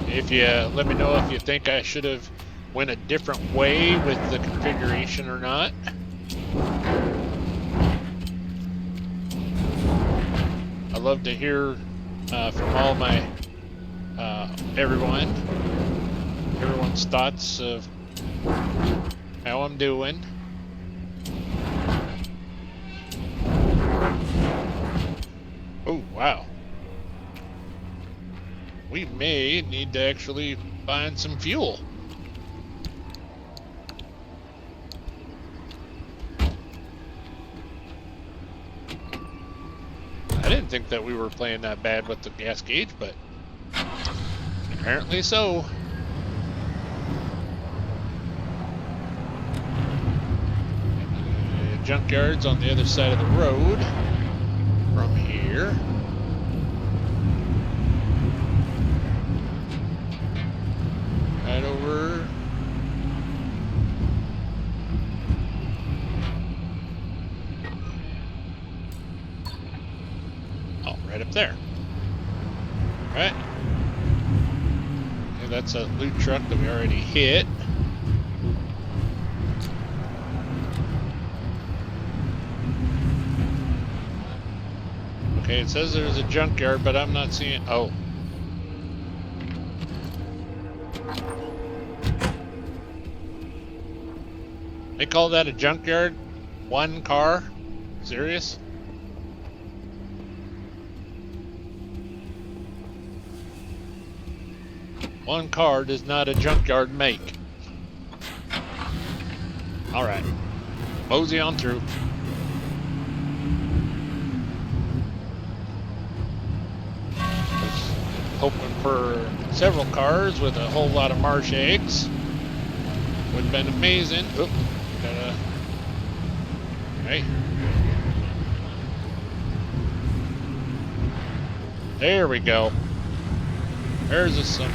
If you let me know if you think I should have went a different way with the configuration or not. I love to hear from all my everyone's thoughts of How I'm doing. Oh, wow. We may need to actually find some fuel. I didn't think that we were playing that bad with the gas gauge, but apparently so. Junkyard's on the other side of the road from here. Right over. Oh, right up there. Right. Okay, that's a loot truck that we already hit. Okay, it says there's a junkyard, but I'm not seeing. Oh. They call that a junkyard? One car? Serious? One car does not a junkyard make. Alright. Mosey on through. Hoping for several cars with a whole lot of marsh eggs. Would have been amazing. Oop, gotta. Hey. There we go. There's some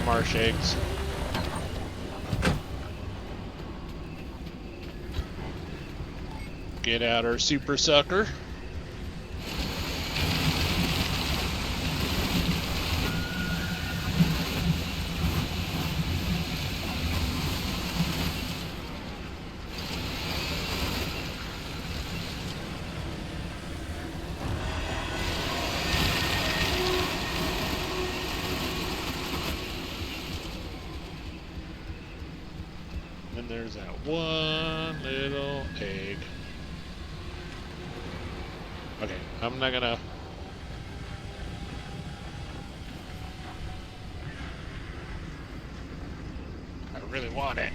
marsh eggs. Get out our super sucker. And there's that one little egg. Okay, I'm not gonna. I really want it.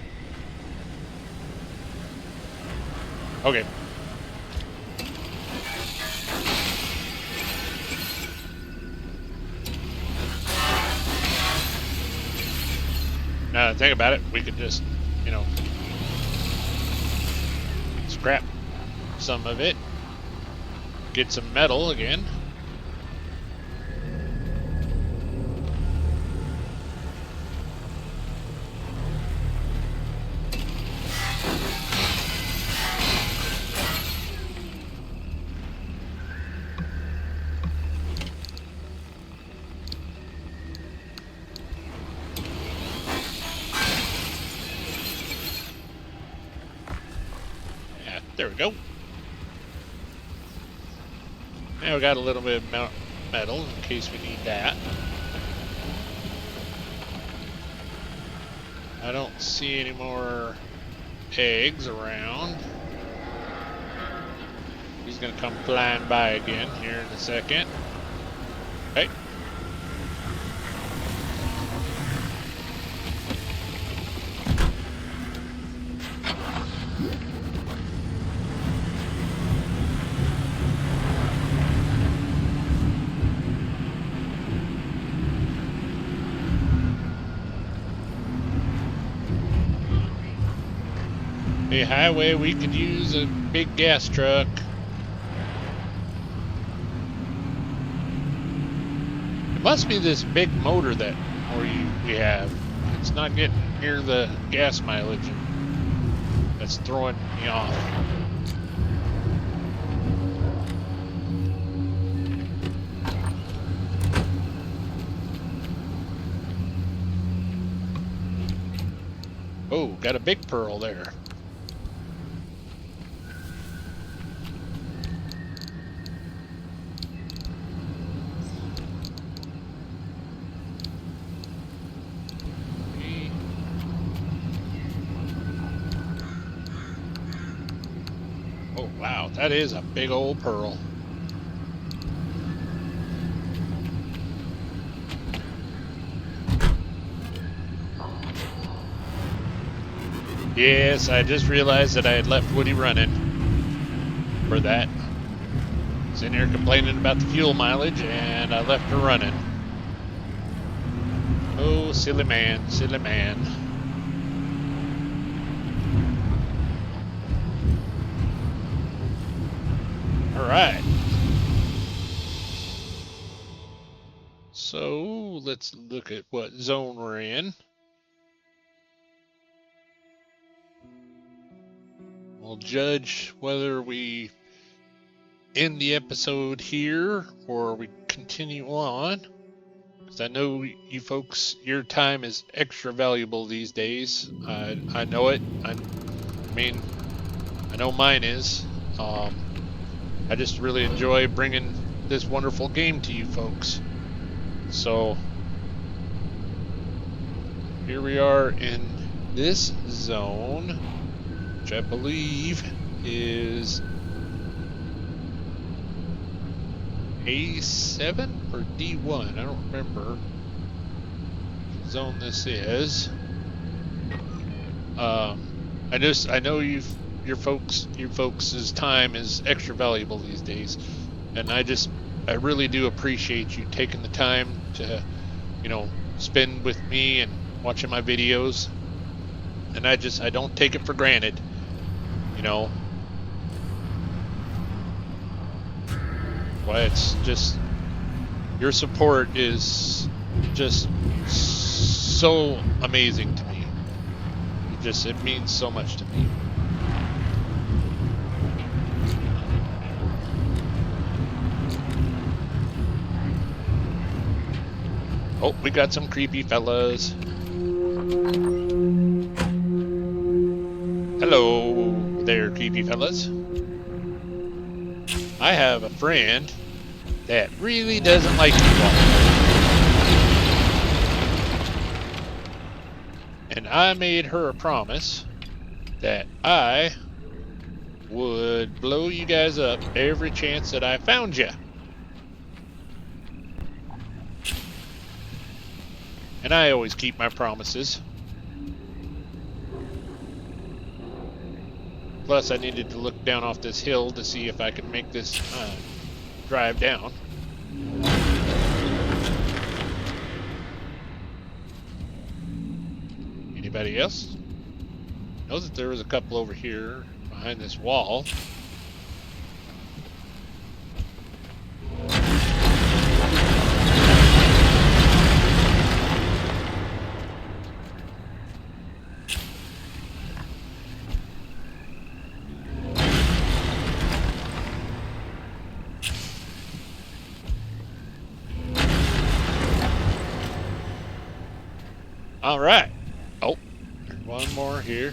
Okay. Now that I think about it, we could just, you know, scrap some of it, get some metal again. Yeah, there we go. Now we got a little bit of metal in case we need that. I don't see any more eggs around. He's gonna come flying by again here in a second. Hey. Hey, highway, we could use a big gas truck. It must be this big motor that we have. It's not getting near the gas mileage. That's throwing me off. Oh, got a big pearl there. Oh, wow, that is a big old pearl. Yes, I just realized that I had left Woody running for that. Sitting here complaining about the fuel mileage, and I left her running. Oh, silly man, silly man. All right. So let's look at what zone we're in. We'll judge whether we end the episode here or we continue on. Because I know you folks, your time is extra valuable these days. I know it. I mean, I know mine is. I just really enjoy bringing this wonderful game to you folks. So here we are in this zone, which I believe is A7 or D1. I don't remember what zone this is. I know your folks' time is extra valuable these days, and I really do appreciate you taking the time to, spend with me and watching my videos, and I don't take it for granted, Why it's just your support is just so amazing to me. It means so much to me. Oh, we got some creepy fellas. Hello there, creepy fellas. I have a friend that really doesn't like you all. And I made her a promise that I would blow you guys up every chance that I found you. And I always keep my promises. Plus, I needed to look down off this hill to see if I could make this drive down. Anybody else? I know that there was a couple over here behind this wall. All right. Oh, one more here.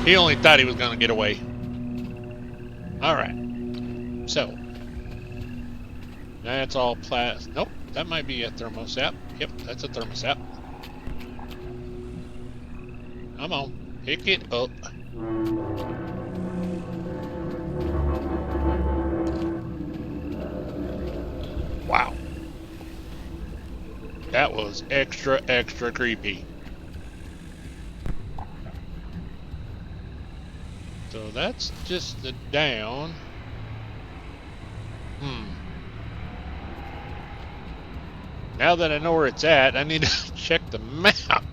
He only thought he was going to get away. All right. So, that's all nope, that might be a thermostat. Yep, that's a thermostat. Come on, pick it up. Wow. That was extra, extra creepy. So that's just the down. Now that I know where it's at, I need to check the map.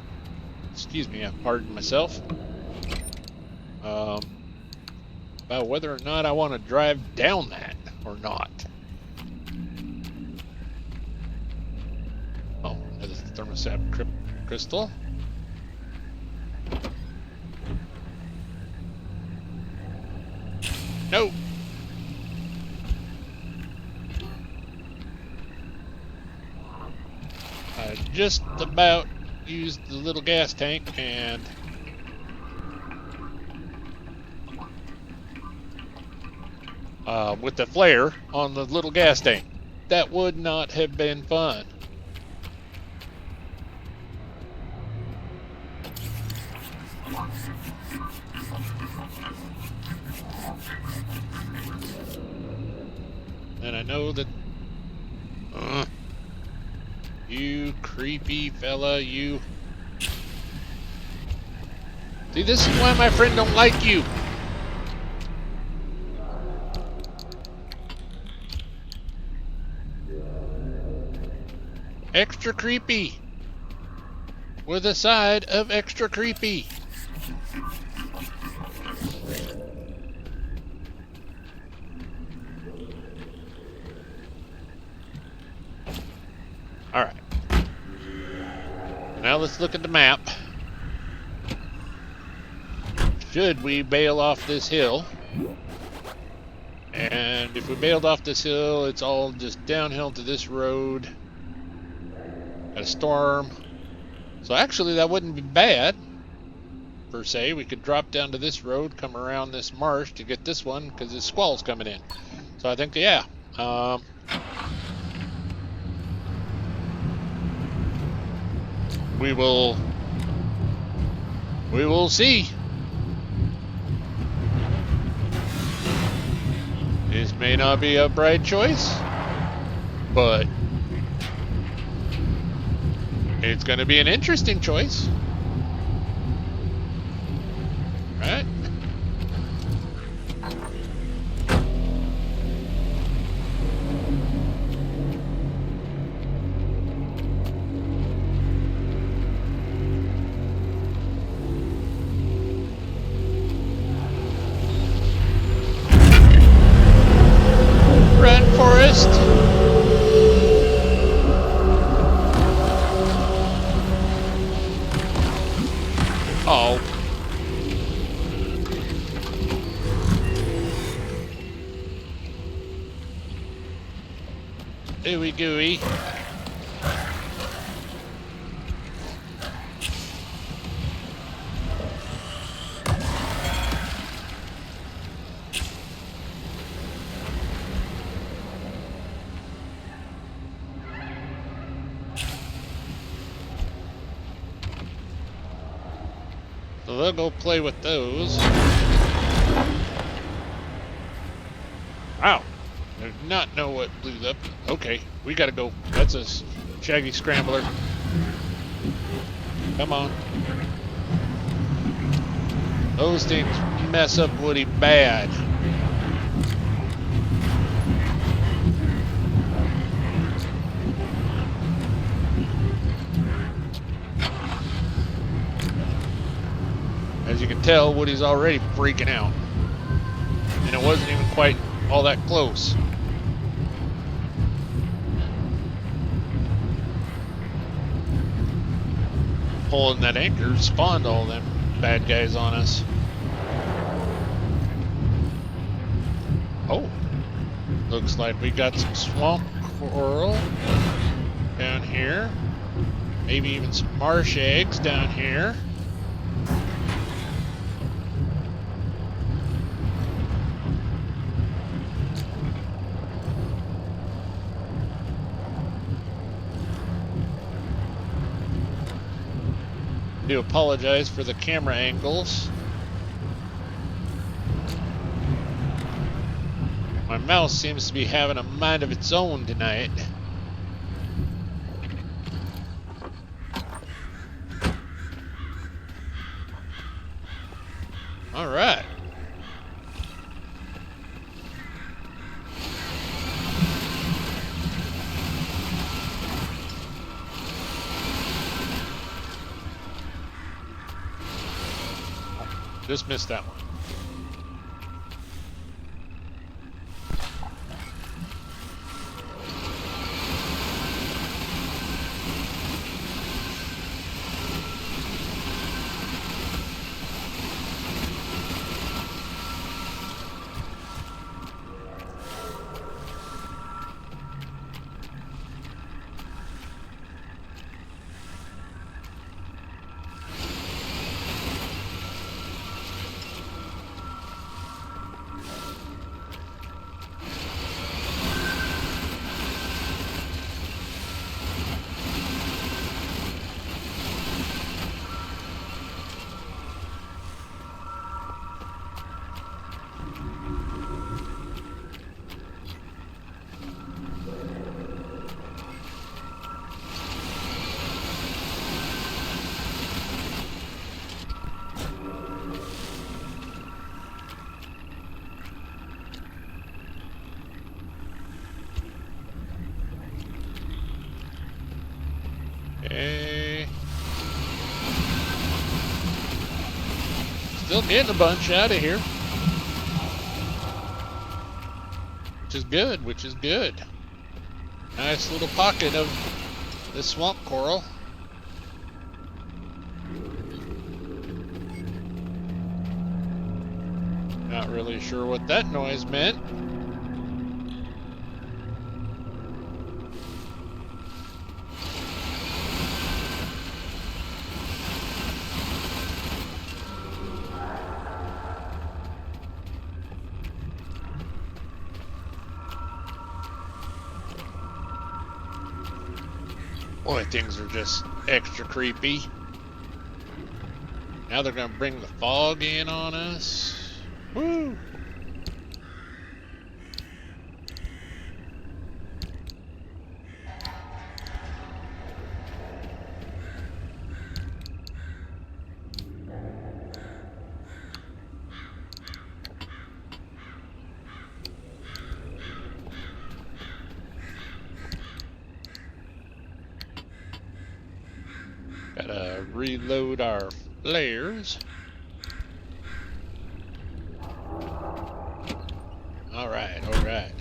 Excuse me, I pardoned myself. About whether or not I want to drive down that or not. Oh, another thermostat crystal. No. I just about used the little gas tank and with the flare on the little gas tank. That would not have been fun. And I know that... you creepy fella, you... See, this is why my friend don't like you. Extra creepy. With a side of extra creepy. Alright. Now let's look at the map. Should we bail off this hill? And if we bailed off this hill, it's all just downhill to this road. Got a storm. So actually that wouldn't be bad, per se. We could drop down to this road, come around this marsh to get this one, because this squall's coming in. So I think, yeah. We will see. This may not be a bright choice, but it's going to be an interesting choice. Right? Run, Forrest! Oh. Ooey gooey. So they'll go play with those. Wow. I did not know what blew up. Okay, we gotta go. That's a shaggy scrambler. Come on. Those things mess up Woody bad. As you can tell, Woody's already freaking out. And it wasn't even quite all that close. Pulling that anchor spawned all them bad guys on us. Oh, looks like we got some swamp coral down here. Maybe even some marsh eggs down here. I do apologize for the camera angles. My mouse seems to be having a mind of its own tonight. All right. Just missed that one. Still getting a bunch out of here. Which is good, which is good. Nice little pocket of this swamp coral. Not really sure what that noise meant. Boy, things are just extra creepy. Now they're gonna bring the fog in on us. Woo! Gotta reload our flares. Alright, alright.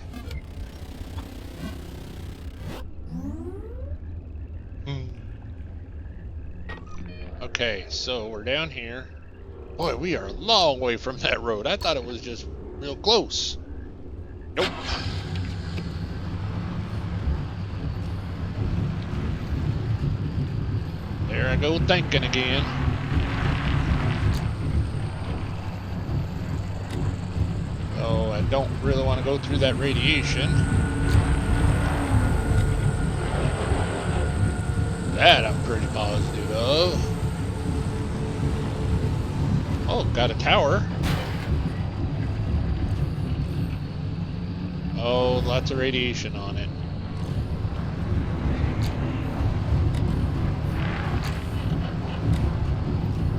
Okay, so we're down here. Boy, we are a long way from that road. I thought it was just real close. Nope. There I go thinking again. Oh, I don't really want to go through that radiation. That I'm pretty positive of. Oh, got a tower. Oh, lots of radiation on it.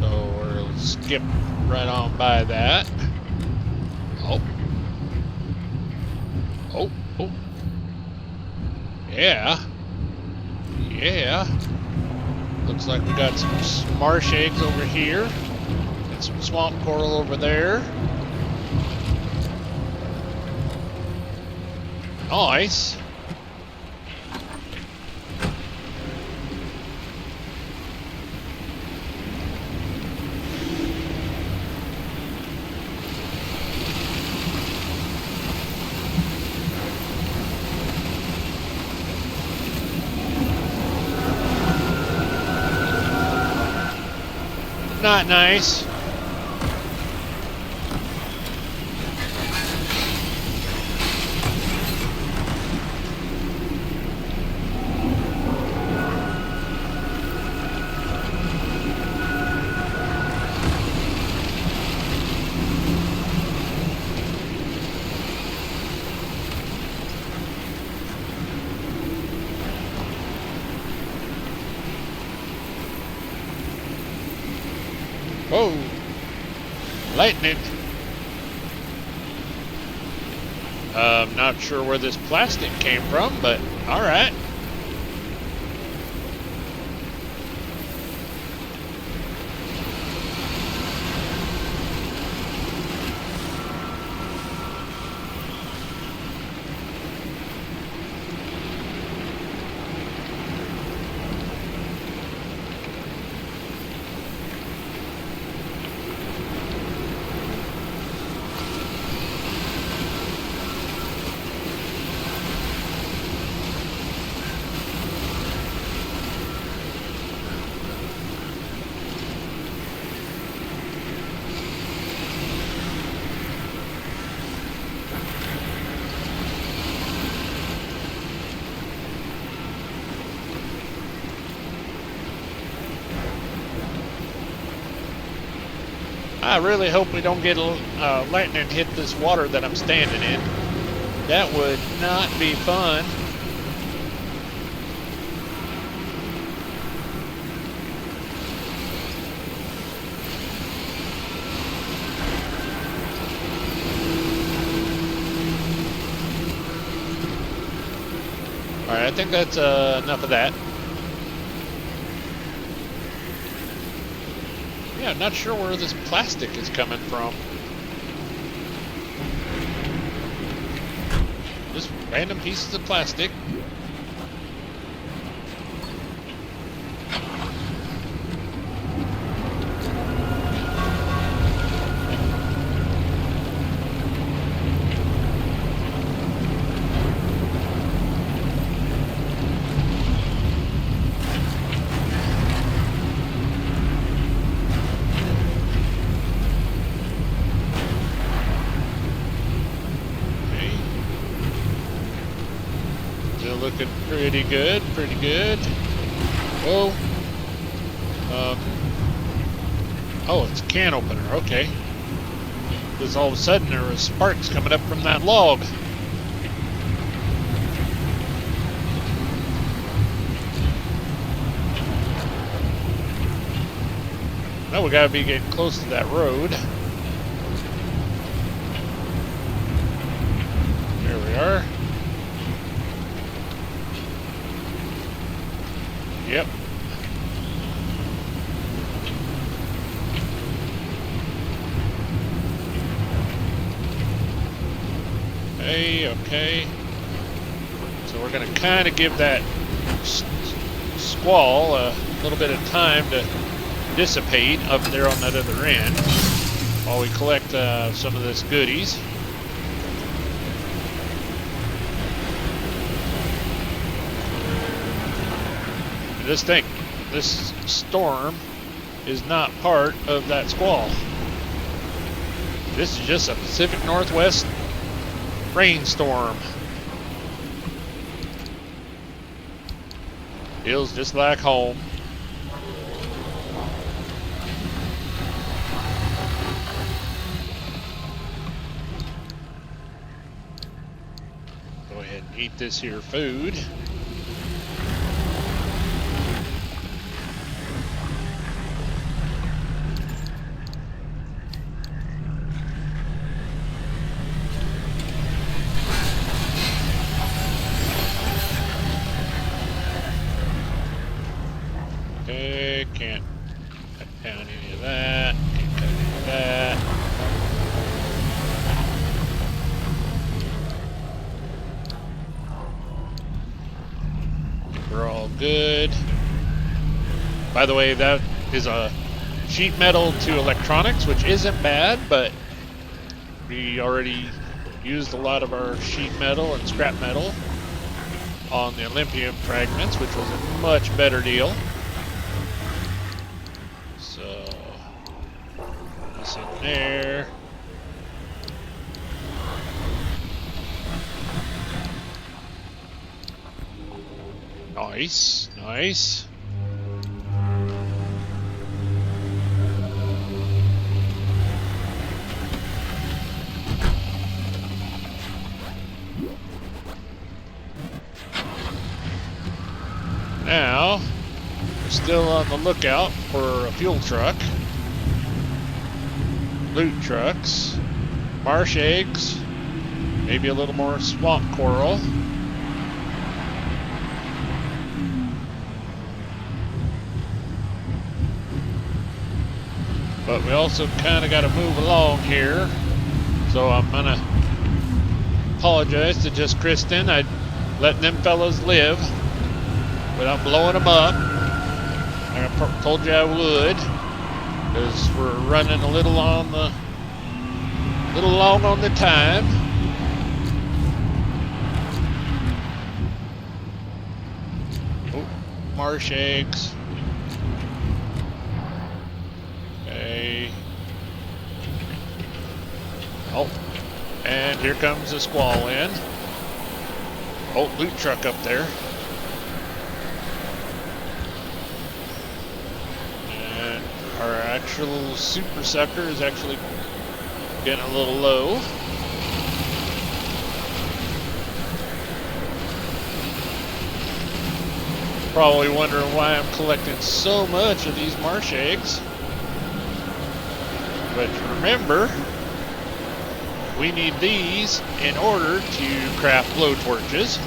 So we'll skip right on by that. Oh. Oh, oh. Yeah. Yeah. Looks like we got some marsh eggs over here. And some swamp coral over there. Nice. Not nice. Whoa. Lightning. Not sure where this plastic came from, but alright. I really hope we don't get lightning hit this water that I'm standing in. That would not be fun. Alright, I think that's enough of that. Yeah, not sure where this plastic is coming from. Just random pieces of plastic. Looking pretty good, pretty good. Whoa. Oh, it's a can opener, okay. Because all of a sudden there was sparks coming up from that log. Now we gotta be getting close to that road. There we are. Yep. Okay. So we're going to kind of give that squall a little bit of time to dissipate up there on that other end while we collect some of this goodies. This storm is not part of that squall. This is just a Pacific Northwest rainstorm. Feels just like home. Go ahead and eat this here food. Okay, can't cut down any of that. Can't cut any of that. We're all good. By the way, that is a sheet metal to electronics, which isn't bad, but we already used a lot of our sheet metal and scrap metal on the Olympium fragments, which was a much better deal. So, this in there. Nice, nice. Now, we're still on the lookout for a fuel truck, loot trucks, marsh eggs, maybe a little more swamp coral. But we also kind of got to move along here. So I'm going to apologize to just Kristen. I let them fellas live without blowing them up. I told you I would, because we're running a little long on the time. Oh, marsh eggs. Okay. Oh, and here comes the squall in. Oh, loot truck up there. And our actual super sucker is actually getting a little low. Probably wondering why I'm collecting so much of these marsh eggs. But remember, we need these in order to craft blowtorches.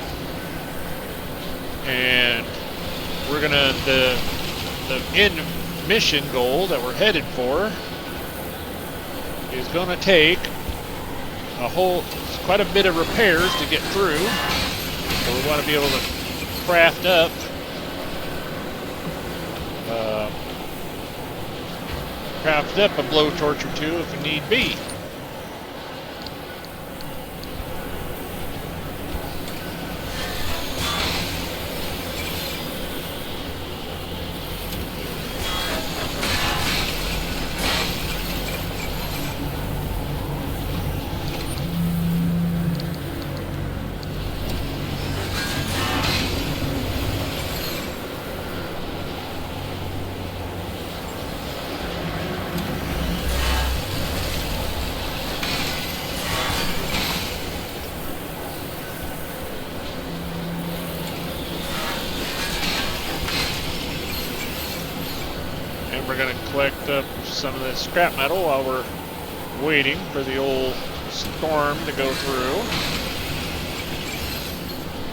And we're gonna, the end mission goal that we're headed for is going to take quite a bit of repairs to get through. So we want to be able to craft up a blowtorch or two if need be. We're going to collect up some of this scrap metal while we're waiting for the old storm to go through,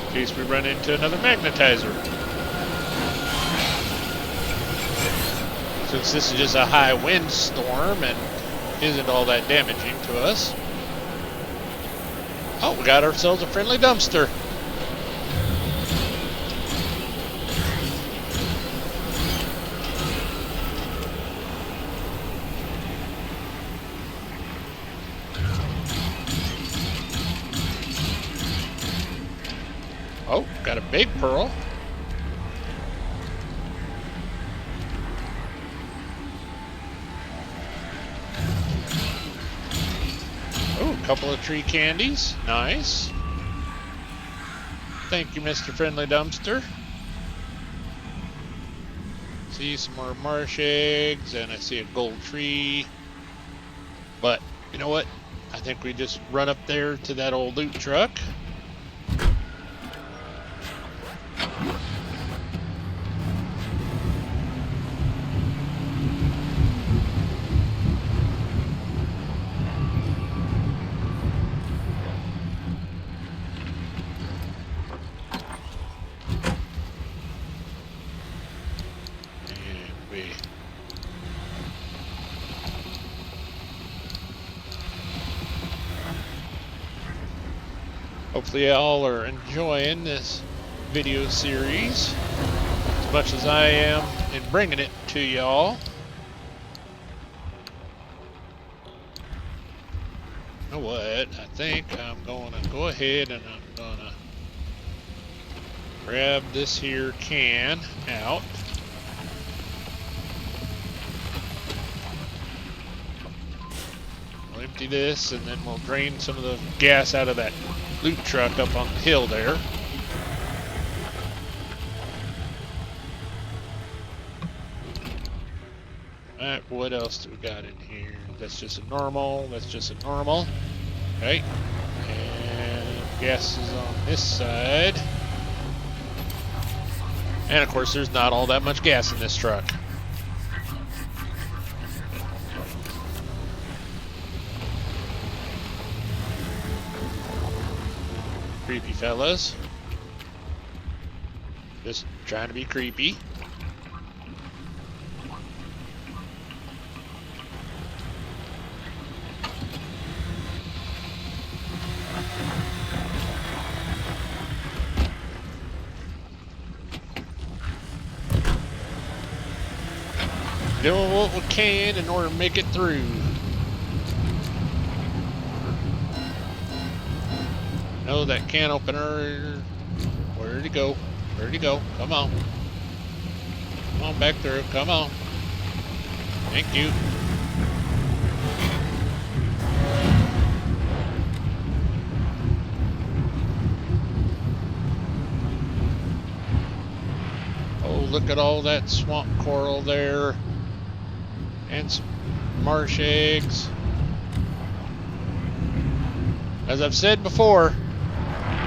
in case we run into another magnetizer. Since this is just a high wind storm and isn't all that damaging to us. Oh, we got ourselves a friendly dumpster. Oh, got a big pearl. Oh, a couple of tree candies. Nice. Thank you, Mr. Friendly Dumpster. See some more marsh eggs, and I see a gold tree. But, you know what? I think we just run up there to that old loot truck. Hopefully y'all are enjoying this video series as much as I am in bringing it to y'all. You know what? I think I'm going to go ahead and I'm going to grab this here can out. We'll empty this and then we'll drain some of the gas out of that loot truck up on the hill there. Alright, what else do we got in here? That's just a normal. That's just a normal. Okay. And gas is on this side. And of course, there's not all that much gas in this truck. Creepy fellas. Just trying to be creepy. Doing what we can in order to make it through. No, that can opener. Where'd it go? Where'd it go? Come on. Come on back through. Come on. Thank you. Oh, look at all that swamp coral there. And some marsh eggs. As I've said before,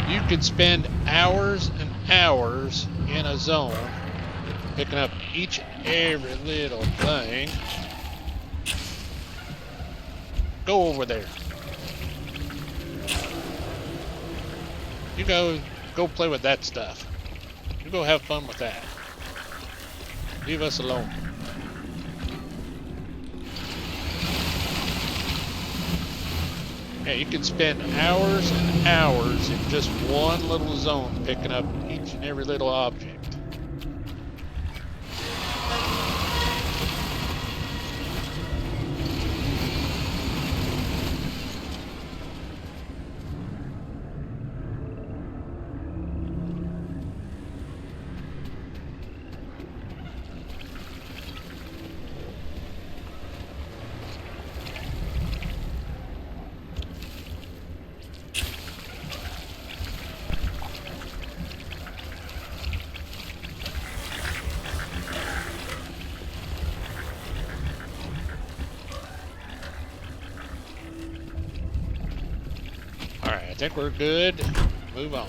you could spend hours and hours in a zone picking up each and every little thing. Go over there. You go play with that stuff. You go have fun with that. Leave us alone. Yeah, you can spend hours and hours in just one little zone picking up each and every little object. Alright, I think we're good. Move on.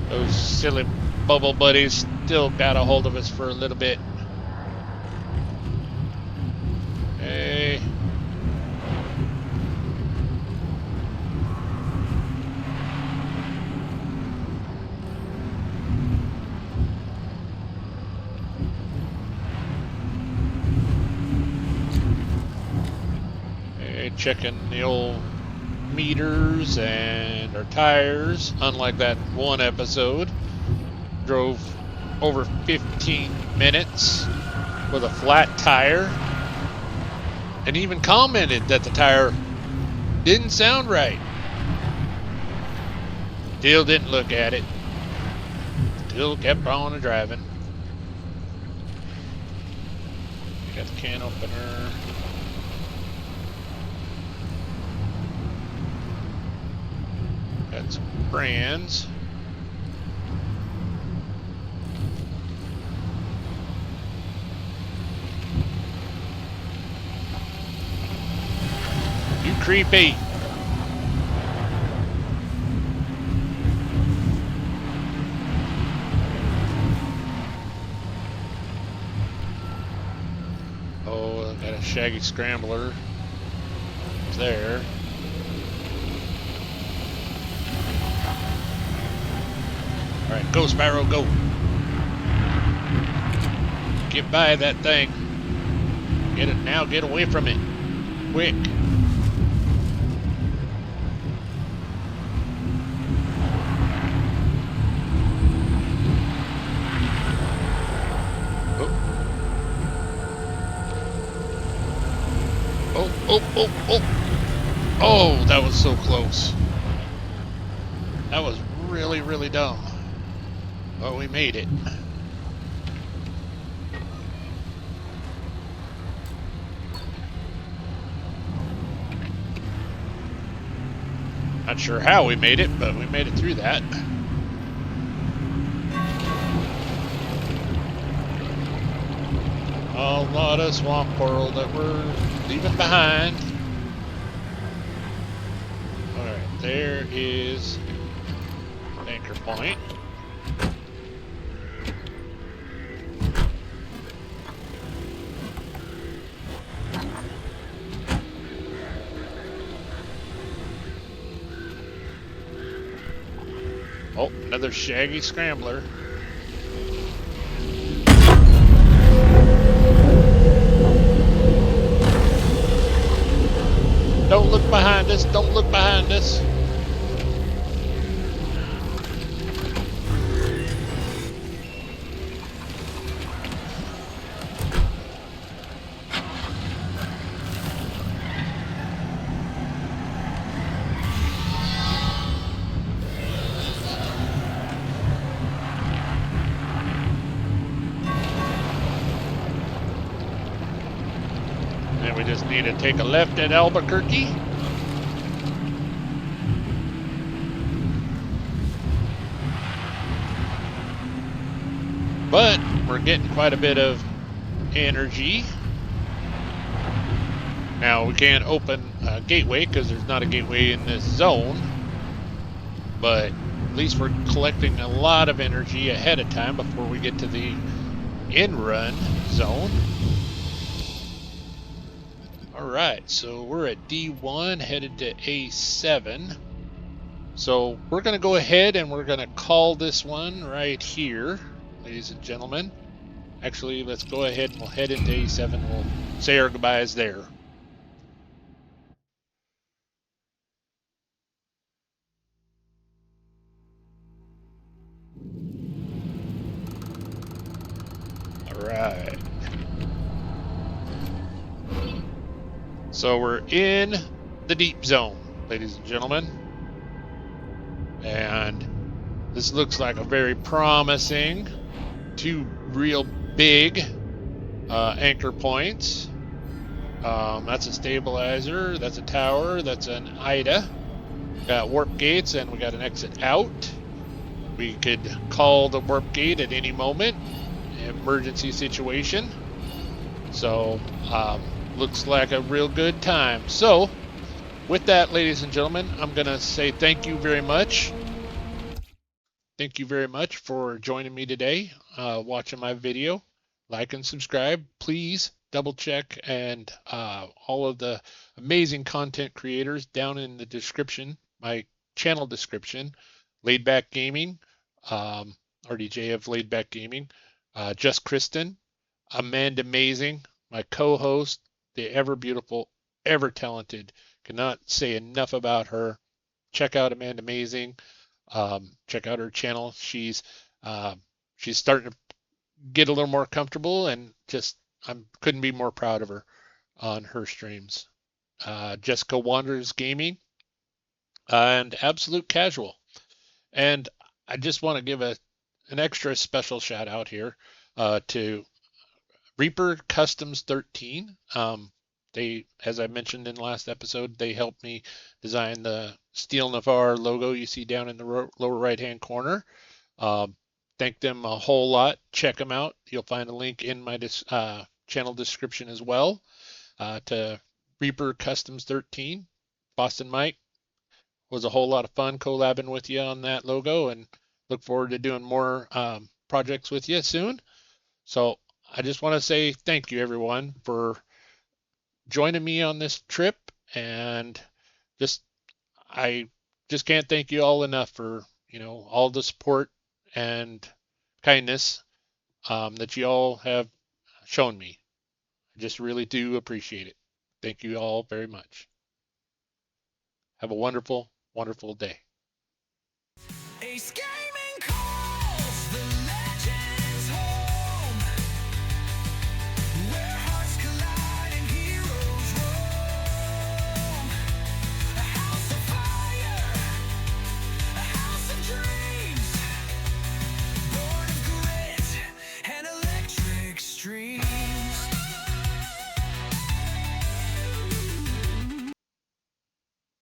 Those silly bubble buddies still got a hold of us for a little bit. Hey. Hey, checking the old meters and our tires. Unlike that one episode, drove over 15 minutes with a flat tire and even commented that the tire didn't sound right. Still didn't look at it. Still kept on driving. Got the can opener. Got some brands. You creepy. Oh, got a shaggy scrambler. It's there. Alright, go Sparrow, go. Get by that thing. Get it now, get away from it. Quick. Oh. Oh, that was so close. That was really, really dumb. Well, we made it. Not sure how we made it, but we made it through that. A lot of swamp coral that we're leaving behind. Alright, there is anchor point. Oh, another shaggy scrambler. Don't look behind us, don't look behind us. And we just need to take a left at Albuquerque. But we're getting quite a bit of energy. Now we can't open a gateway because there's not a gateway in this zone. but at least we're collecting a lot of energy ahead of time before we get to the in-run zone. All right, so we're at D1 headed to A7. So we're going to go ahead and we're going to call this one right here, ladies and gentlemen. Actually, let's go ahead and we'll head into A7. We'll say our goodbyes there. All right. So we're in the deep zone, ladies and gentlemen. And this looks like a very promising, two real big anchor points. That's a stabilizer, that's a tower, that's an IDA. Got warp gates and we got an exit out. We could call the warp gate at any moment, emergency situation. So looks like a real good time. So with that, ladies and gentlemen, I'm going to say thank you very much. Thank you very much for joining me today, watching my video. Like and subscribe. Please double check and all of the amazing content creators down in the description, my channel description, Laid Back Gaming, RDJ of Laid Back Gaming, Just Kristen, Amanda Amazing, my co-host, the ever beautiful, ever talented. Cannot say enough about her. Check out Amanda Amazing. Check out her channel. Uh, she's starting to get a little more comfortable, and just I couldn't be more proud of her on her streams. Jessica Wanders Gaming and Absolute Casual. And I just want to give an extra special shout out here to Reaper Customs 13. They, as I mentioned in the last episode, they helped me design the Steel Navarre logo you see down in the lower right hand corner. Um, thank them a whole lot. Check them out. You'll find a link in my channel description as well to Reaper Customs 13. Boston Mike, was a whole lot of fun collabing with you on that logo, and look forward to doing more projects with you soon. So I just want to say thank you, everyone, for joining me on this trip, and just I just can't thank you all enough for all the support and kindness that you all have shown me. I just really do appreciate it. Thank you all very much. Have a wonderful, wonderful day.